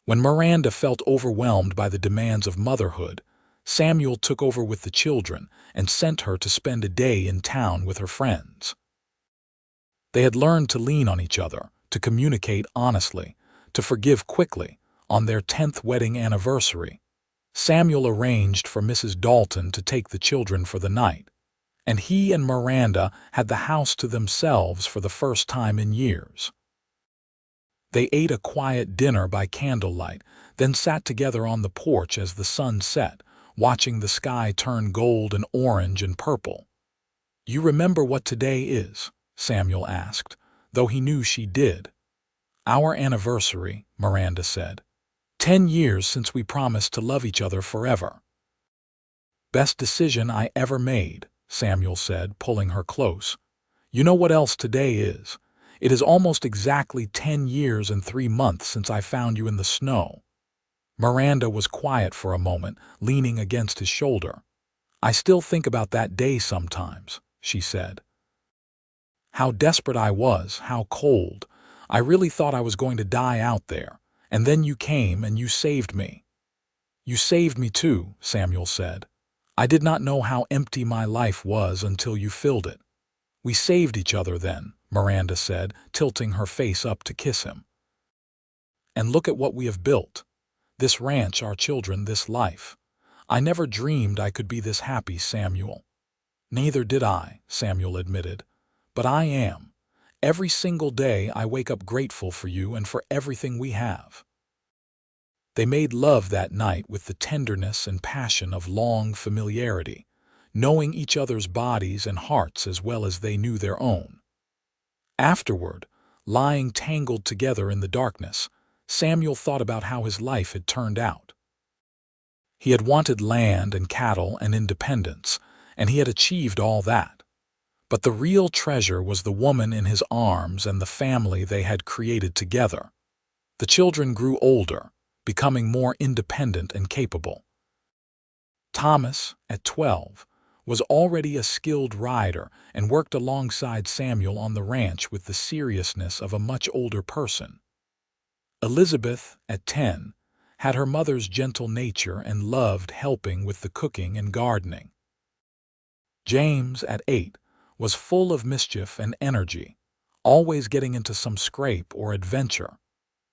When Miranda felt overwhelmed by the demands of motherhood, Samuel took over with the children and sent her to spend a day in town with her friends. They had learned to lean on each other, to communicate honestly, to forgive quickly. On their 10th wedding anniversary, Samuel arranged for Mrs. Dalton to take the children for the night, and he and Miranda had the house to themselves for the first time in years. They ate a quiet dinner by candlelight, then sat together on the porch as the sun set, watching the sky turn gold and orange and purple. "You remember what today is?" Samuel asked, though he knew she did. "Our anniversary," Miranda said. 10 years since we promised to love each other forever." "Best decision I ever made," Samuel said, pulling her close. "You know what else today is? It is almost exactly 10 years and 3 months since I found you in the snow." Miranda was quiet for a moment, leaning against his shoulder. "I still think about that day sometimes," she said. "How desperate I was, how cold. I really thought I was going to die out there. And then you came and you saved me." "You saved me too," Samuel said. "I did not know how empty my life was until you filled it." "We saved each other then," Miranda said, tilting her face up to kiss him. "And look at what we have built. This ranch, our children, this life. I never dreamed I could be this happy, Samuel." "Neither did I," Samuel admitted. "But I am. Every single day I wake up grateful for you and for everything we have." They made love that night with the tenderness and passion of long familiarity, knowing each other's bodies and hearts as well as they knew their own. Afterward, lying tangled together in the darkness, Samuel thought about how his life had turned out. He had wanted land and cattle and independence, and he had achieved all that. But the real treasure was the woman in his arms and the family they had created together. The children grew older, becoming more independent and capable. Thomas, at 12, was already a skilled rider and worked alongside Samuel on the ranch with the seriousness of a much older person. Elizabeth, at 10, had her mother's gentle nature and loved helping with the cooking and gardening. James, at 8, was full of mischief and energy, always getting into some scrape or adventure.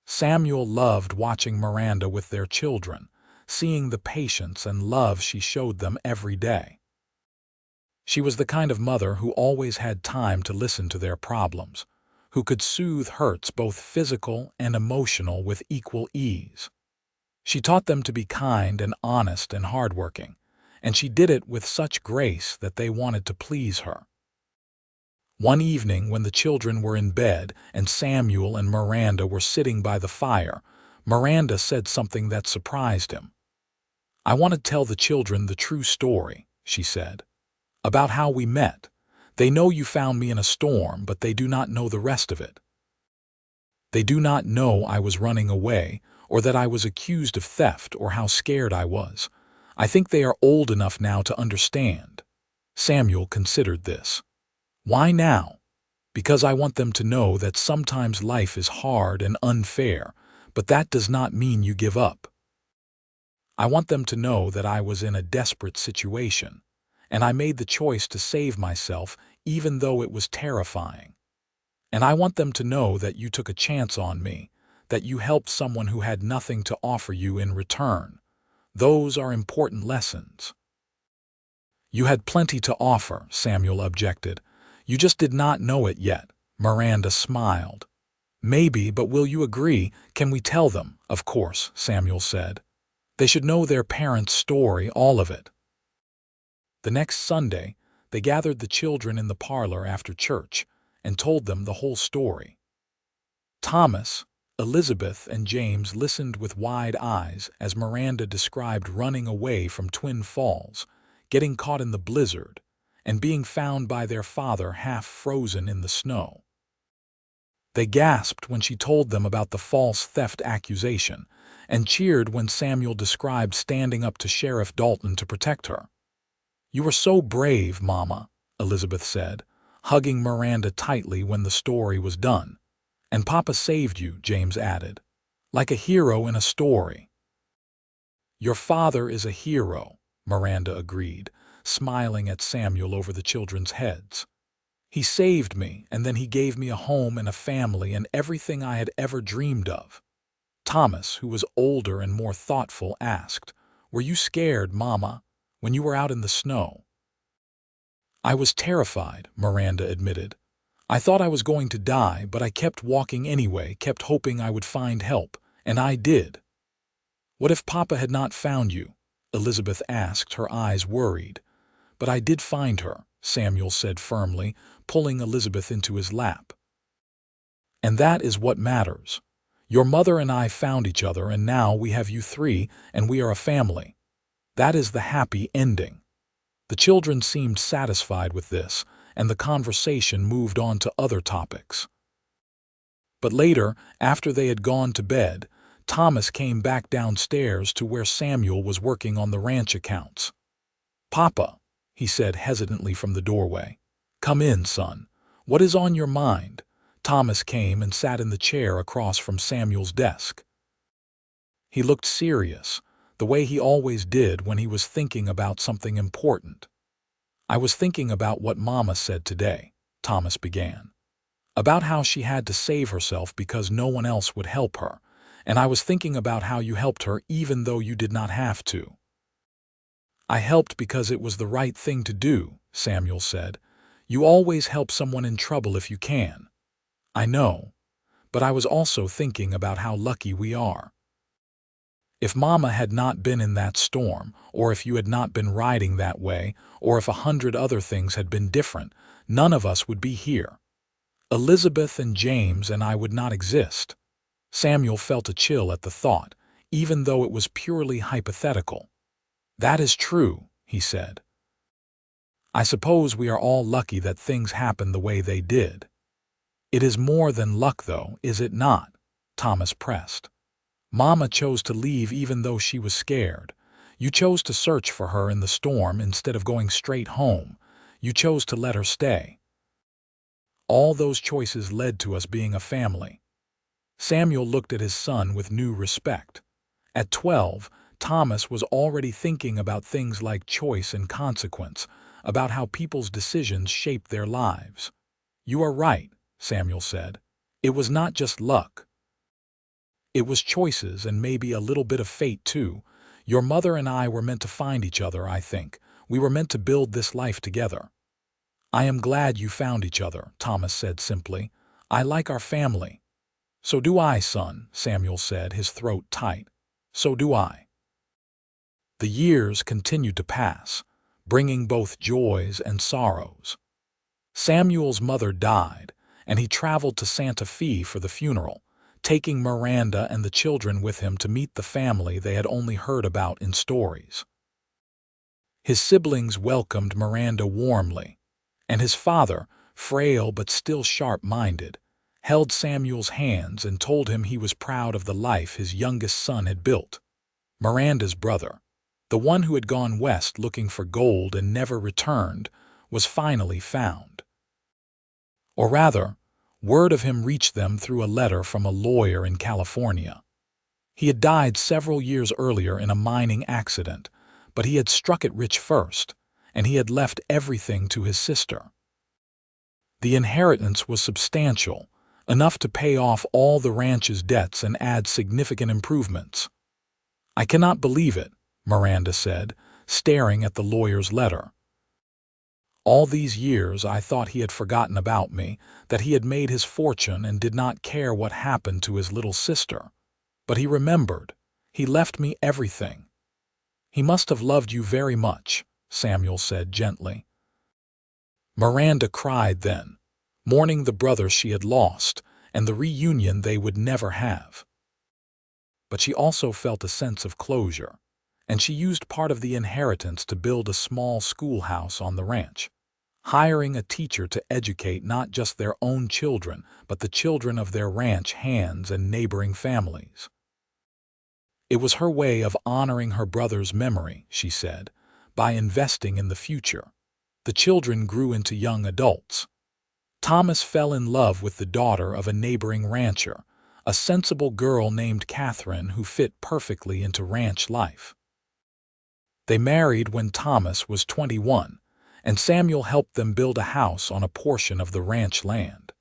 Samuel loved watching Miranda with their children, seeing the patience and love she showed them every day. She was the kind of mother who always had time to listen to their problems, who could soothe hurts both physical and emotional with equal ease. She taught them to be kind and honest and hardworking, and she did it with such grace that they wanted to please her. One evening when the children were in bed and Samuel and Miranda were sitting by the fire, Miranda said something that surprised him. "I want to tell the children the true story," she said, "about how we met. They know you found me in a storm, but they do not know the rest of it. They do not know I was running away, or that I was accused of theft, or how scared I was. I think they are old enough now to understand." Samuel considered this. "Why now?" "Because I want them to know that sometimes life is hard and unfair, but that does not mean you give up. I want them to know that I was in a desperate situation, and I made the choice to save myself even though it was terrifying. And I want them to know that you took a chance on me, that you helped someone who had nothing to offer you in return. Those are important lessons." "You had plenty to offer," Samuel objected. "You just did not know it yet." Miranda smiled. "Maybe, but will you agree? Can we tell them?" "Of course," Samuel said. "They should know their parents' story, all of it." The next Sunday, they gathered the children in the parlor after church and told them the whole story. Thomas, Elizabeth, and James listened with wide eyes as Miranda described running away from Twin Falls, getting caught in the blizzard, and being found by their father half frozen in the snow. They gasped when she told them about the false theft accusation, and cheered when Samuel described standing up to Sheriff Dalton to protect her. "You were so brave, Mama," Elizabeth said, hugging Miranda tightly when the story was done. "And Papa saved you," James added, "like a hero in a story." "Your father is a hero," Miranda agreed, smiling at Samuel over the children's heads. "He saved me, and then he gave me a home and a family and everything I had ever dreamed of." Thomas, who was older and more thoughtful, asked, "Were you scared, Mama, when you were out in the snow?" "I was terrified," Miranda admitted. "I thought I was going to die, but I kept walking anyway, kept hoping I would find help, and I did." "What if Papa had not found you?" Elizabeth asked, her eyes worried. "But I did find her," Samuel said firmly, pulling Elizabeth into his lap. "And that is what matters. Your mother and I found each other, and now we have you three, and we are a family. That is the happy ending." The children seemed satisfied with this, and the conversation moved on to other topics. But later, after they had gone to bed, Thomas came back downstairs to where Samuel was working on the ranch accounts. "Papa," he said hesitantly from the doorway. "Come in, son. What is on your mind?" Thomas came and sat in the chair across from Samuel's desk. He looked serious, the way he always did when he was thinking about something important. "I was thinking about what Mama said today," Thomas began. "About how she had to save herself because no one else would help her, and I was thinking about how you helped her even though you did not have to." "I helped because it was the right thing to do," Samuel said. "You always help someone in trouble if you can." "I know, but I was also thinking about how lucky we are. If Mama had not been in that storm, or if you had not been riding that way, or if 100 other things had been different, none of us would be here. Elizabeth and James and I would not exist." Samuel felt a chill at the thought, even though it was purely hypothetical. "That is true," he said. I suppose we are all lucky that things happened the way they did." "It is more than luck, though, is it not?" Thomas pressed. "Mama chose to leave even though she was scared. You chose to search for her in the storm instead of going straight home. You chose to let her stay. All those choices led to us being a family." Samuel looked at his son with new respect. At 12, Thomas was already thinking about things like choice and consequence, about how people's decisions shape their lives. "You are right," Samuel said. "It was not just luck. It was choices and maybe a little bit of fate, too. Your mother and I were meant to find each other, I think. We were meant to build this life together." "I am glad you found each other," Thomas said simply. "I like our family." "So do I, son," Samuel said, his throat tight. "So do I." The years continued to pass, bringing both joys and sorrows. Samuel's mother died, and he traveled to Santa Fe for the funeral, taking Miranda and the children with him to meet the family they had only heard about in stories. His siblings welcomed Miranda warmly, and his father, frail but still sharp-minded, held Samuel's hands and told him he was proud of the life his youngest son had built. Miranda's brother, the one who had gone west looking for gold and never returned, was finally found. Or rather, word of him reached them through a letter from a lawyer in California. He had died several years earlier in a mining accident, but he had struck it rich first, and he had left everything to his sister. The inheritance was substantial, enough to pay off all the ranch's debts and add significant improvements. "I cannot believe it," Miranda said, staring at the lawyer's letter. "All these years I thought he had forgotten about me, that he had made his fortune and did not care what happened to his little sister. But he remembered. He left me everything." "He must have loved you very much," Samuel said gently. Miranda cried then, mourning the brother she had lost and the reunion they would never have. But she also felt a sense of closure, and she used part of the inheritance to build a small schoolhouse on the ranch, hiring a teacher to educate not just their own children, but the children of their ranch hands and neighboring families. It was her way of honoring her brother's memory, she said, by investing in the future. The children grew into young adults. Thomas fell in love with the daughter of a neighboring rancher, a sensible girl named Catherine who fit perfectly into ranch life. They married when Thomas was 21, and Samuel helped them build a house on a portion of the ranch land.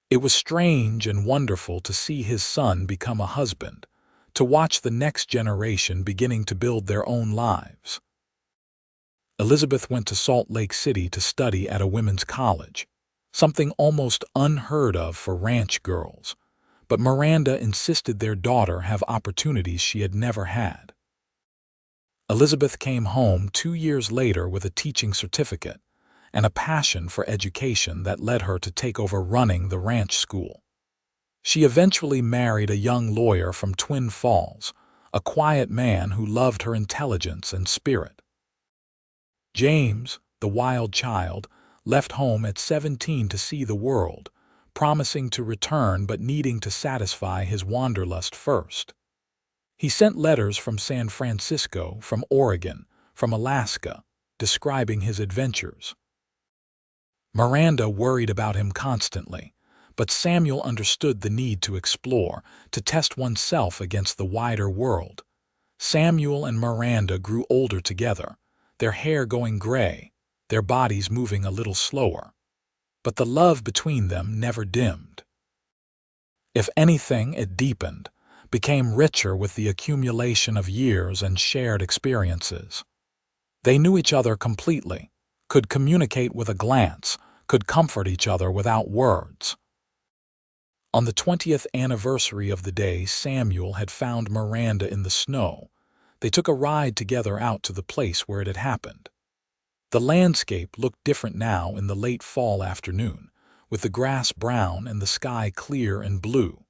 It was strange and wonderful to see his son become a husband, to watch the next generation beginning to build their own lives. Elizabeth went to Salt Lake City to study at a women's college, something almost unheard of for ranch girls, but Miranda insisted their daughter have opportunities she had never had. Elizabeth came home 2 years later with a teaching certificate and a passion for education that led her to take over running the ranch school. She eventually married a young lawyer from Twin Falls, a quiet man who loved her intelligence and spirit. James, the wild child, left home at 17 to see the world, promising to return but needing to satisfy his wanderlust first. He sent letters from San Francisco, from Oregon, from Alaska, describing his adventures. Miranda worried about him constantly, but Samuel understood the need to explore, to test oneself against the wider world. Samuel and Miranda grew older together, their hair going gray, their bodies moving a little slower. But the love between them never dimmed. If anything, it deepened, became richer with the accumulation of years and shared experiences. They knew each other completely, could communicate with a glance, could comfort each other without words. On the 20th anniversary of the day Samuel had found Miranda in the snow, they took a ride together out to the place where it had happened. The landscape looked different now in the late fall afternoon, with the grass brown and the sky clear and blue.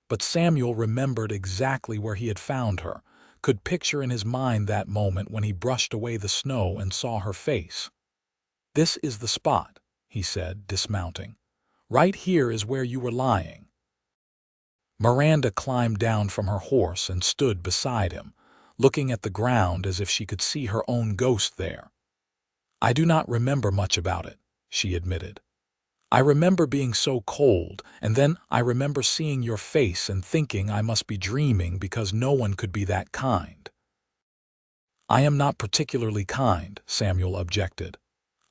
But Samuel remembered exactly where he had found her, could picture in his mind that moment when he brushed away the snow and saw her face. "This is the spot," he said, dismounting. "Right here is where you were lying." Miranda climbed down from her horse and stood beside him, looking at the ground as if she could see her own ghost there. "I do not remember much about it," she admitted. "I remember being so cold, and then I remember seeing your face and thinking I must be dreaming because no one could be that kind." "I am not particularly kind," Samuel objected.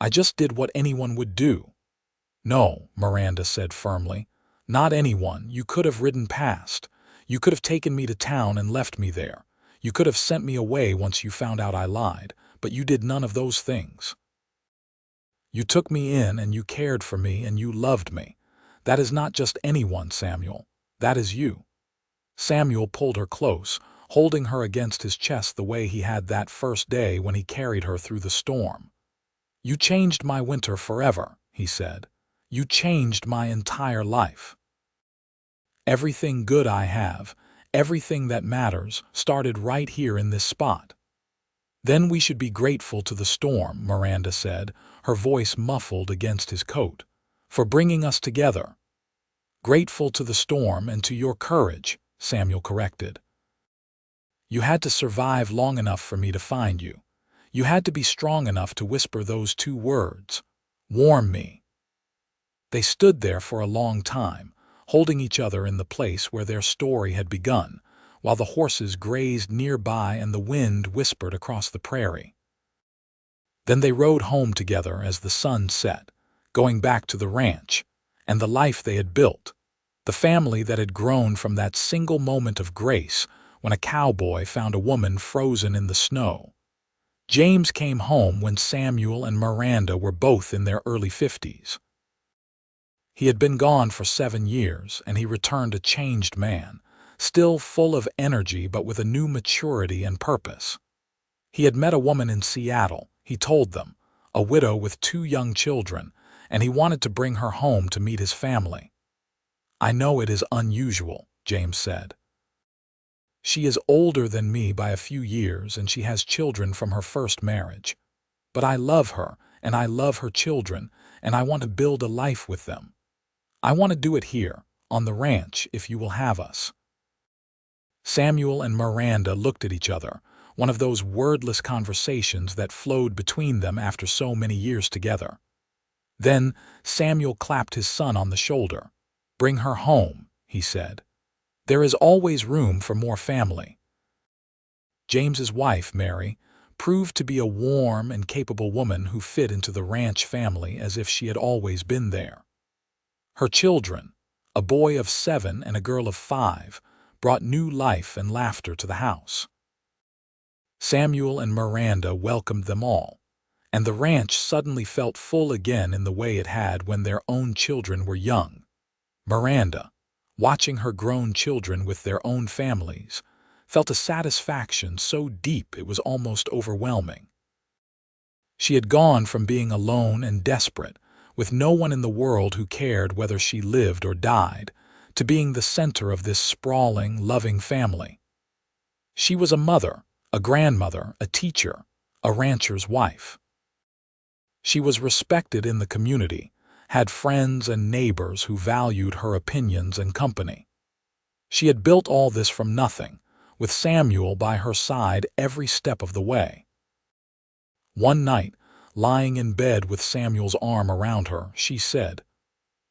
"I just did what anyone would do." "No," Miranda said firmly. "Not anyone. You could have ridden past. You could have taken me to town and left me there. You could have sent me away once you found out I lied, but you did none of those things. You took me in and you cared for me and you loved me. That is not just anyone, Samuel. That is you." Samuel pulled her close, holding her against his chest the way he had that first day when he carried her through the storm. "You changed my winter forever," he said. "You changed my entire life. Everything good I have, everything that matters, started right here in this spot." "Then we should be grateful to the storm," Miranda said, her voice muffled against his coat, "for bringing us together." "Grateful to the storm and to your courage," Samuel corrected. "You had to survive long enough for me to find you. You had to be strong enough to whisper those 2 words, 'Warm me.'" They stood there for a long time, holding each other in the place where their story had begun, while the horses grazed nearby and the wind whispered across the prairie. Then they rode home together as the sun set, going back to the ranch, and the life they had built, the family that had grown from that single moment of grace when a cowboy found a woman frozen in the snow. James came home when Samuel and Miranda were both in their early 50s. He had been gone for 7 years, and he returned a changed man, still full of energy but with a new maturity and purpose. He had met a woman in Seattle, he told them, a widow with 2 young children, and he wanted to bring her home to meet his family. "I know it is unusual," James said. "She is older than me by a few years and she has children from her first marriage. But I love her, and I love her children, and I want to build a life with them. I want to do it here, on the ranch, if you will have us." Samuel and Miranda looked at each other, one of those wordless conversations that flowed between them after so many years together. Then Samuel clapped his son on the shoulder. "Bring her home," he said. "There is always room for more family." James's wife, Mary, proved to be a warm and capable woman who fit into the ranch family as if she had always been there. Her children, a boy of 7 and a girl of 5, brought new life and laughter to the house. Samuel and Miranda welcomed them all, and the ranch suddenly felt full again in the way it had when their own children were young. Miranda, watching her grown children with their own families, felt a satisfaction so deep it was almost overwhelming. She had gone from being alone and desperate, with no one in the world who cared whether she lived or died, to being the center of this sprawling, loving family. She was a mother, a grandmother, a teacher, a rancher's wife. She was respected in the community, had friends and neighbors who valued her opinions and company. She had built all this from nothing, with Samuel by her side every step of the way. One night, lying in bed with Samuel's arm around her, she said,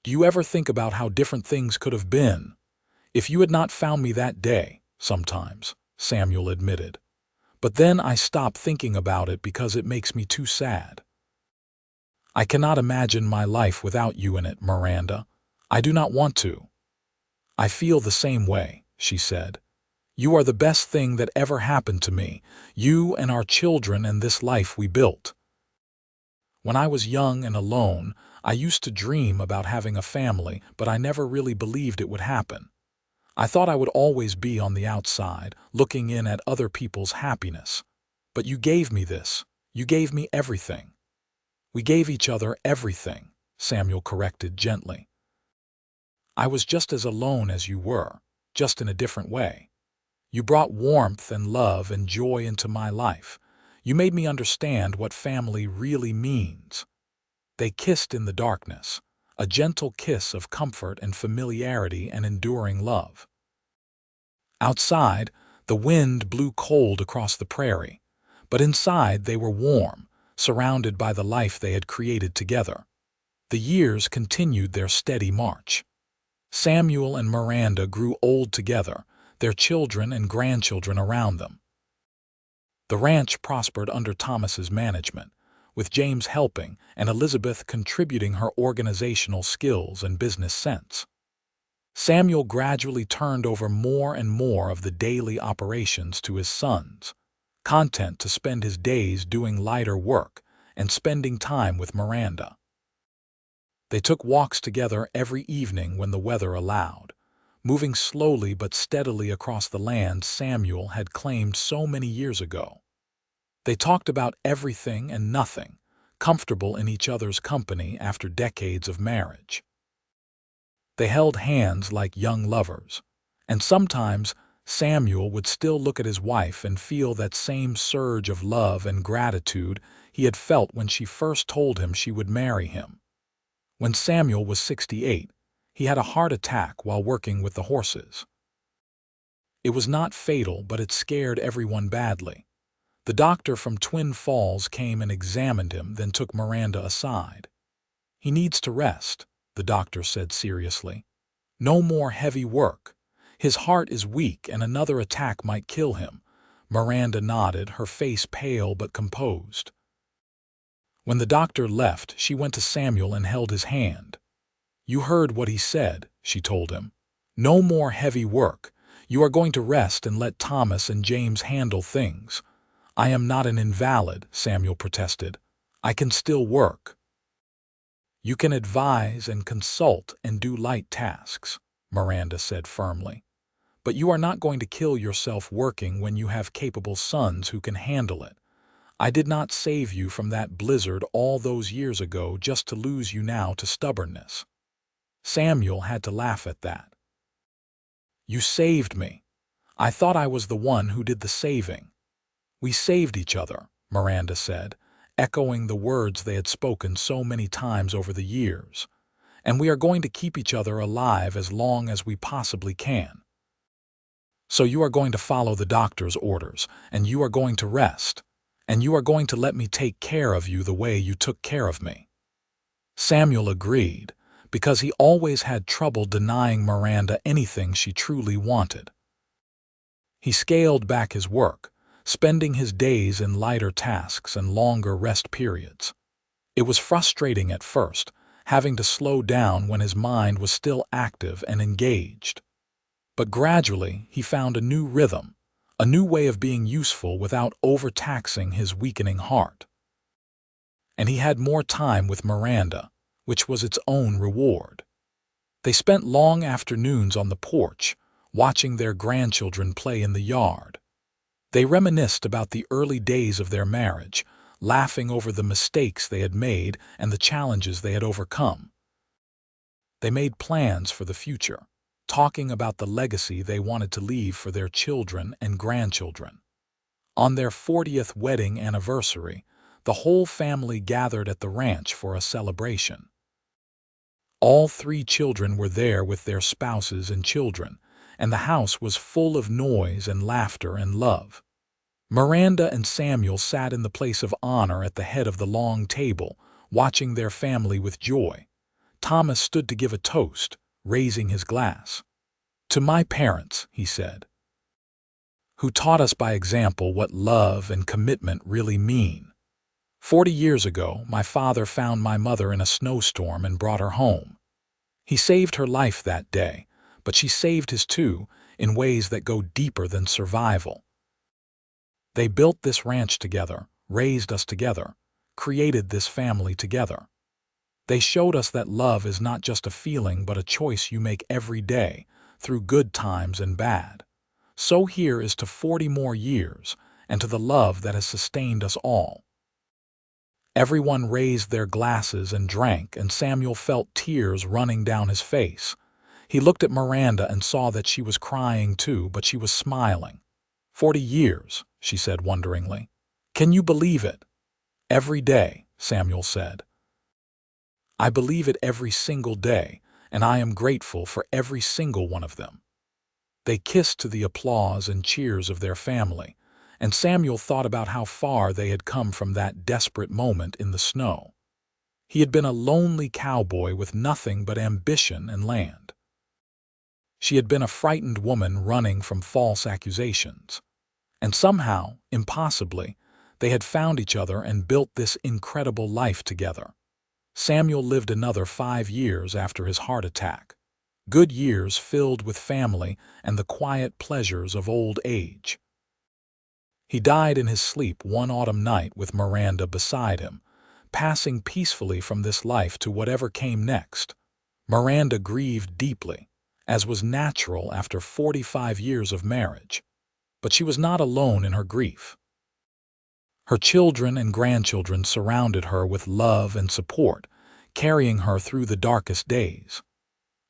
"Do you ever think about how different things could have been? If you had not found me that day," sometimes, Samuel admitted. "But then I stop thinking about it because it makes me too sad. I cannot imagine my life without you in it, Miranda. I do not want to." "I feel the same way," she said. "You are the best thing that ever happened to me, you and our children and this life we built. When I was young and alone, I used to dream about having a family, but I never really believed it would happen. I thought I would always be on the outside, looking in at other people's happiness. But you gave me this. You gave me everything." "We gave each other everything," Samuel corrected gently. "I was just as alone as you were, just in a different way. You brought warmth and love and joy into my life. You made me understand what family really means." They kissed in the darkness, a gentle kiss of comfort and familiarity and enduring love. Outside, the wind blew cold across the prairie, but inside they were warm, surrounded by the life they had created together. The years continued their steady march. Samuel and Miranda grew old together, their children and grandchildren around them. The ranch prospered under Thomas's management, with James helping and Elizabeth contributing her organizational skills and business sense. Samuel gradually turned over more and more of the daily operations to his sons, content to spend his days doing lighter work and spending time with Miranda. They took walks together every evening when the weather allowed, moving slowly but steadily across the land Samuel had claimed so many years ago. They talked about everything and nothing, comfortable in each other's company after decades of marriage. They held hands like young lovers, and sometimes Samuel would still look at his wife and feel that same surge of love and gratitude he had felt when she first told him she would marry him. When Samuel was 68, he had a heart attack while working with the horses. It was not fatal, but it scared everyone badly. The doctor from Twin Falls came and examined him, then took Miranda aside. "He needs to rest," the doctor said seriously. "No more heavy work. His heart is weak and another attack might kill him." Miranda nodded, her face pale but composed. When the doctor left, she went to Samuel and held his hand. "You heard what he said," she told him. "No more heavy work. You are going to rest and let Thomas and James handle things." "I am not an invalid," Samuel protested. "I can still work." "You can advise and consult and do light tasks," Miranda said firmly. "But you are not going to kill yourself working when you have capable sons who can handle it. I did not save you from that blizzard all those years ago just to lose you now to stubbornness." Samuel had to laugh at that. "You saved me. I thought I was the one who did the saving." "We saved each other," Miranda said, echoing the words they had spoken so many times over the years. "And we are going to keep each other alive as long as we possibly can. So you are going to follow the doctor's orders, and you are going to rest, and you are going to let me take care of you the way you took care of me." Samuel agreed, because he always had trouble denying Miranda anything she truly wanted. He scaled back his work, spending his days in lighter tasks and longer rest periods. It was frustrating at first, having to slow down when his mind was still active and engaged. But gradually he found a new rhythm, a new way of being useful without overtaxing his weakening heart. And he had more time with Miranda, which was its own reward. They spent long afternoons on the porch, watching their grandchildren play in the yard. They reminisced about the early days of their marriage, laughing over the mistakes they had made and the challenges they had overcome. They made plans for the future, talking about the legacy they wanted to leave for their children and grandchildren. On their 40th wedding anniversary, the whole family gathered at the ranch for a celebration. All 3 children were there with their spouses and children, and the house was full of noise and laughter and love. Miranda and Samuel sat in the place of honor at the head of the long table, watching their family with joy. Thomas stood to give a toast, raising his glass. "To my parents," he said, "who taught us by example what love and commitment really mean. 40 years ago, my father found my mother in a snowstorm and brought her home. He saved her life that day, but she saved his too, in ways that go deeper than survival. They built this ranch together, raised us together, created this family together. They showed us that love is not just a feeling but a choice you make every day, through good times and bad. So here is to 40 more years, and to the love that has sustained us all." Everyone raised their glasses and drank, and Samuel felt tears running down his face. He looked at Miranda and saw that she was crying too, but she was smiling. 40 years, she said wonderingly. Can you believe it? Every day, Samuel said. I believe it every single day, and I am grateful for every single one of them. They kissed to the applause and cheers of their family, and Samuel thought about how far they had come from that desperate moment in the snow. He had been a lonely cowboy with nothing but ambition and land. She had been a frightened woman running from false accusations. And somehow, impossibly, they had found each other and built this incredible life together. Samuel lived another 5 years after his heart attack. Good years filled with family and the quiet pleasures of old age. He died in his sleep one autumn night with Miranda beside him, passing peacefully from this life to whatever came next. Miranda grieved deeply, as was natural after 45 years of marriage. But she was not alone in her grief. Her children and grandchildren surrounded her with love and support, carrying her through the darkest days.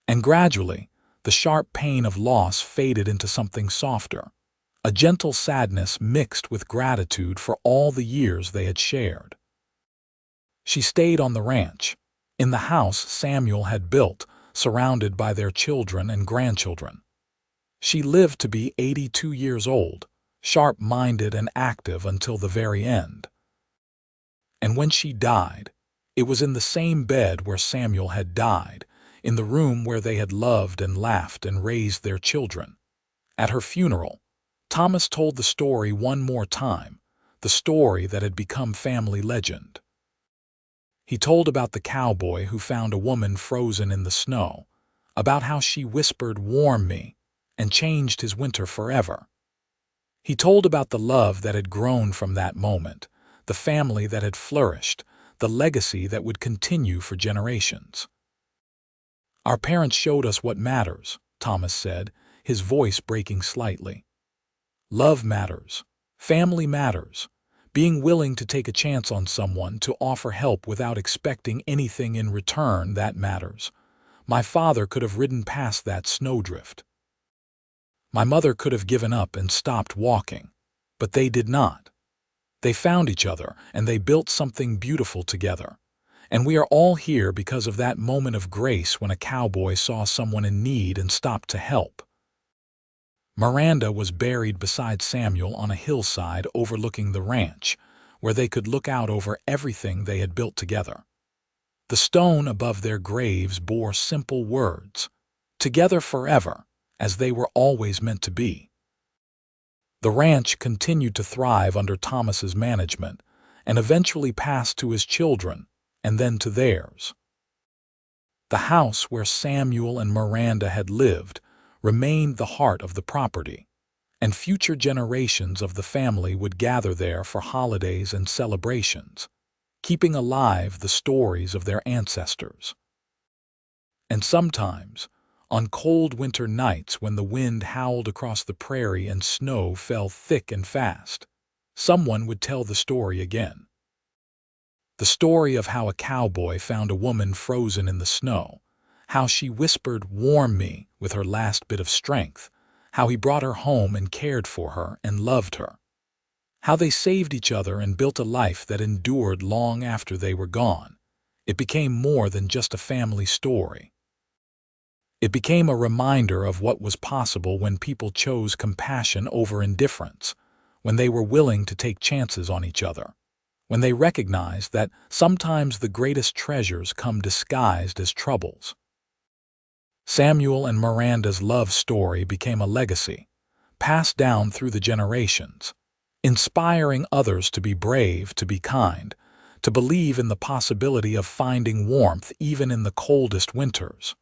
And gradually, the sharp pain of loss faded into something softer, a gentle sadness mixed with gratitude for all the years they had shared. She stayed on the ranch, in the house Samuel had built, surrounded by their children and grandchildren. She lived to be 82 years old, sharp-minded and active until the very end. And when she died, it was in the same bed where Samuel had died, in the room where they had loved and laughed and raised their children. At her funeral, Thomas told the story one more time, the story that had become family legend. He told about the cowboy who found a woman frozen in the snow, about how she whispered, "Warm me," and changed his winter forever. He told about the love that had grown from that moment, the family that had flourished, the legacy that would continue for generations. Our parents showed us what matters, Thomas said, his voice breaking slightly. Love matters. Family matters. Being willing to take a chance on someone, to offer help without expecting anything in return, that matters. My father could have ridden past that snowdrift. My mother could have given up and stopped walking, but they did not. They found each other, and they built something beautiful together. And we are all here because of that moment of grace when a cowboy saw someone in need and stopped to help. Miranda was buried beside Samuel on a hillside overlooking the ranch, where they could look out over everything they had built together. The stone above their graves bore simple words, "Together forever," as they were always meant to be. The ranch continued to thrive under Thomas's management, and eventually passed to his children, and then to theirs. The house where Samuel and Miranda had lived remained the heart of the property, and future generations of the family would gather there for holidays and celebrations, keeping alive the stories of their ancestors. And sometimes, on cold winter nights when the wind howled across the prairie and snow fell thick and fast, someone would tell the story again. The story of how a cowboy found a woman frozen in the snow, how she whispered, "Warm me," with her last bit of strength, how he brought her home and cared for her and loved her, how they saved each other and built a life that endured long after they were gone. It became more than just a family story. It became a reminder of what was possible when people chose compassion over indifference, when they were willing to take chances on each other, when they recognized that sometimes the greatest treasures come disguised as troubles. Samuel and Miranda's love story became a legacy, passed down through the generations, inspiring others to be brave, to be kind, to believe in the possibility of finding warmth even in the coldest winters.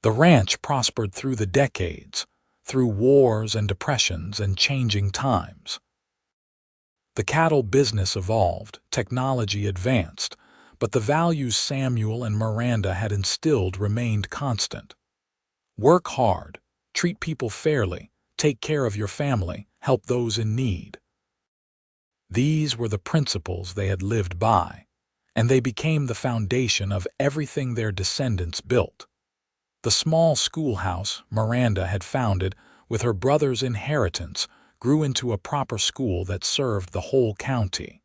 The ranch prospered through the decades, through wars and depressions and changing times. The cattle business evolved, technology advanced, but the values Samuel and Miranda had instilled remained constant. Work hard, treat people fairly, take care of your family, help those in need. These were the principles they had lived by, and they became the foundation of everything their descendants built. The small schoolhouse Miranda had founded with her brother's inheritance grew into a proper school that served the whole county.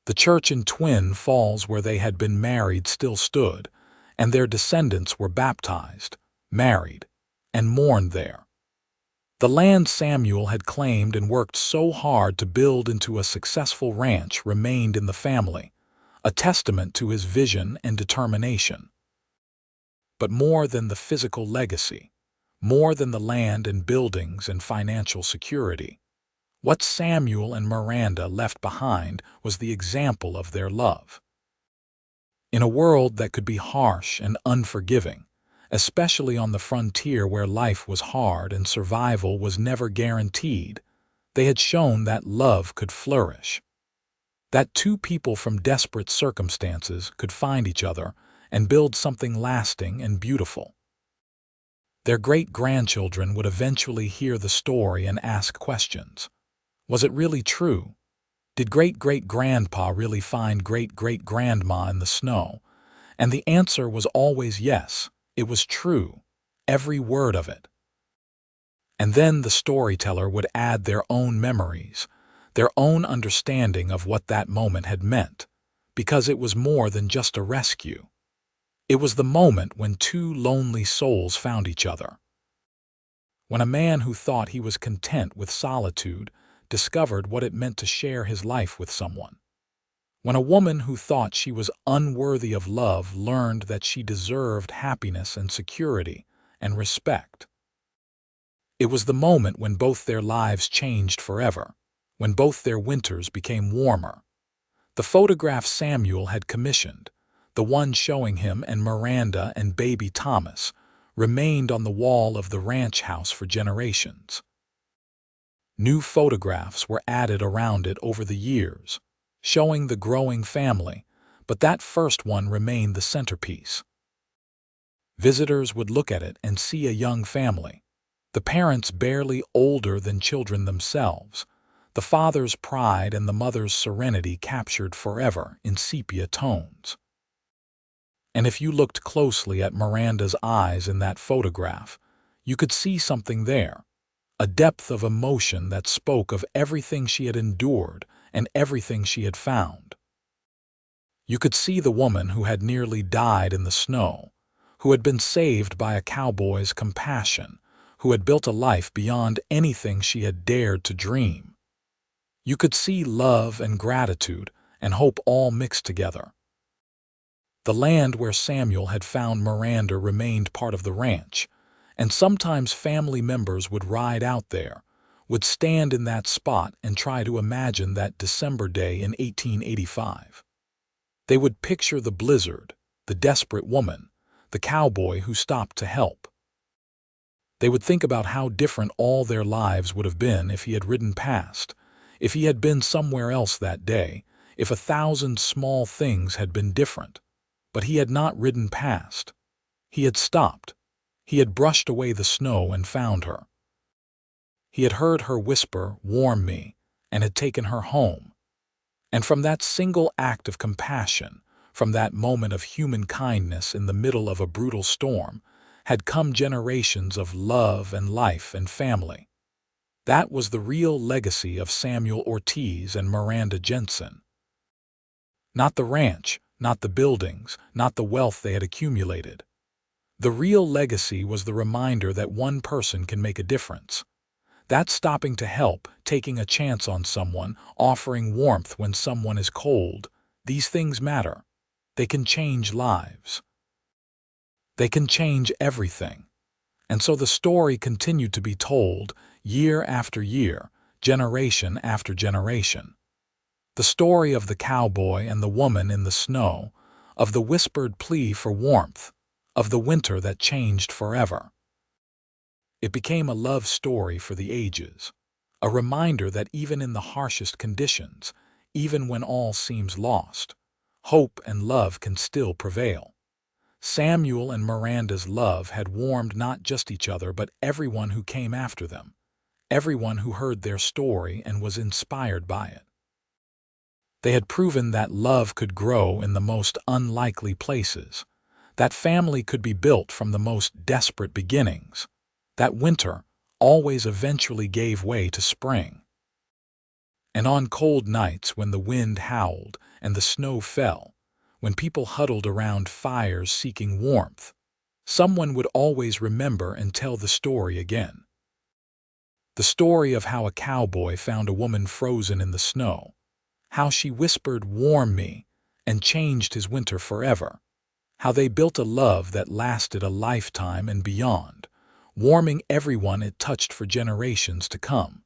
The church in Twin Falls where they had been married still stood, and their descendants were baptized, married, and mourned there. The land Samuel had claimed and worked so hard to build into a successful ranch remained in the family, a testament to his vision and determination. But more than the physical legacy, more than the land and buildings and financial security, what Samuel and Miranda left behind was the example of their love. In a world that could be harsh and unforgiving, especially on the frontier where life was hard and survival was never guaranteed, they had shown that love could flourish. That two people from desperate circumstances could find each other and build something lasting and beautiful. Their great-grandchildren would eventually hear the story and ask questions. Was it really true? Did great-great-grandpa really find great-great-grandma in the snow? And the answer was always yes, it was true, every word of it. And then the storyteller would add their own memories, their own understanding of what that moment had meant, because it was more than just a rescue. It was the moment when two lonely souls found each other. When a man who thought he was content with solitude discovered what it meant to share his life with someone. When a woman who thought she was unworthy of love learned that she deserved happiness and security and respect. It was the moment when both their lives changed forever, when both their winters became warmer. The photograph Samuel had commissioned, the one showing him and Miranda and baby Thomas, remained on the wall of the ranch house for generations. New photographs were added around it over the years, showing the growing family, but that first one remained the centerpiece. Visitors would look at it and see a young family, the parents barely older than children themselves, the father's pride and the mother's serenity captured forever in sepia tones. And if you looked closely at Miranda's eyes in that photograph, you could see something there, a depth of emotion that spoke of everything she had endured and everything she had found. You could see the woman who had nearly died in the snow, who had been saved by a cowboy's compassion, who had built a life beyond anything she had dared to dream. You could see love and gratitude and hope all mixed together. The land where Samuel had found Miranda remained part of the ranch, and sometimes family members would ride out there, would stand in that spot and try to imagine that December day in 1885. They would picture the blizzard, the desperate woman, the cowboy who stopped to help. They would think about how different all their lives would have been if he had ridden past, if he had been somewhere else that day, if 1,000 small things had been different. But he had not ridden past. He had stopped. He had brushed away the snow and found her. He had heard her whisper, "Warm me," and had taken her home. And from that single act of compassion, from that moment of human kindness in the middle of a brutal storm, had come generations of love and life and family. That was the real legacy of Samuel Ortiz and Miranda Jensen. Not the ranch, not the buildings, not the wealth they had accumulated. The real legacy was the reminder that one person can make a difference. That stopping to help, taking a chance on someone, offering warmth when someone is cold, these things matter. They can change lives. They can change everything. And so the story continued to be told, year after year, generation after generation. The story of the cowboy and the woman in the snow, of the whispered plea for warmth, of the winter that changed forever. It became a love story for the ages, a reminder that even in the harshest conditions, even when all seems lost, hope and love can still prevail. Samuel and Miranda's love had warmed not just each other but everyone who came after them, everyone who heard their story and was inspired by it. They had proven that love could grow in the most unlikely places, That family could be built from the most desperate beginnings. That winter always eventually gave way to spring. And on cold nights when the wind howled and the snow fell, when people huddled around fires seeking warmth, someone would always remember and tell the story again. The story of how a cowboy found a woman frozen in the snow, how she whispered, "Warm me," and changed his winter forever, how they built a love that lasted a lifetime and beyond, warming everyone it touched for generations to come.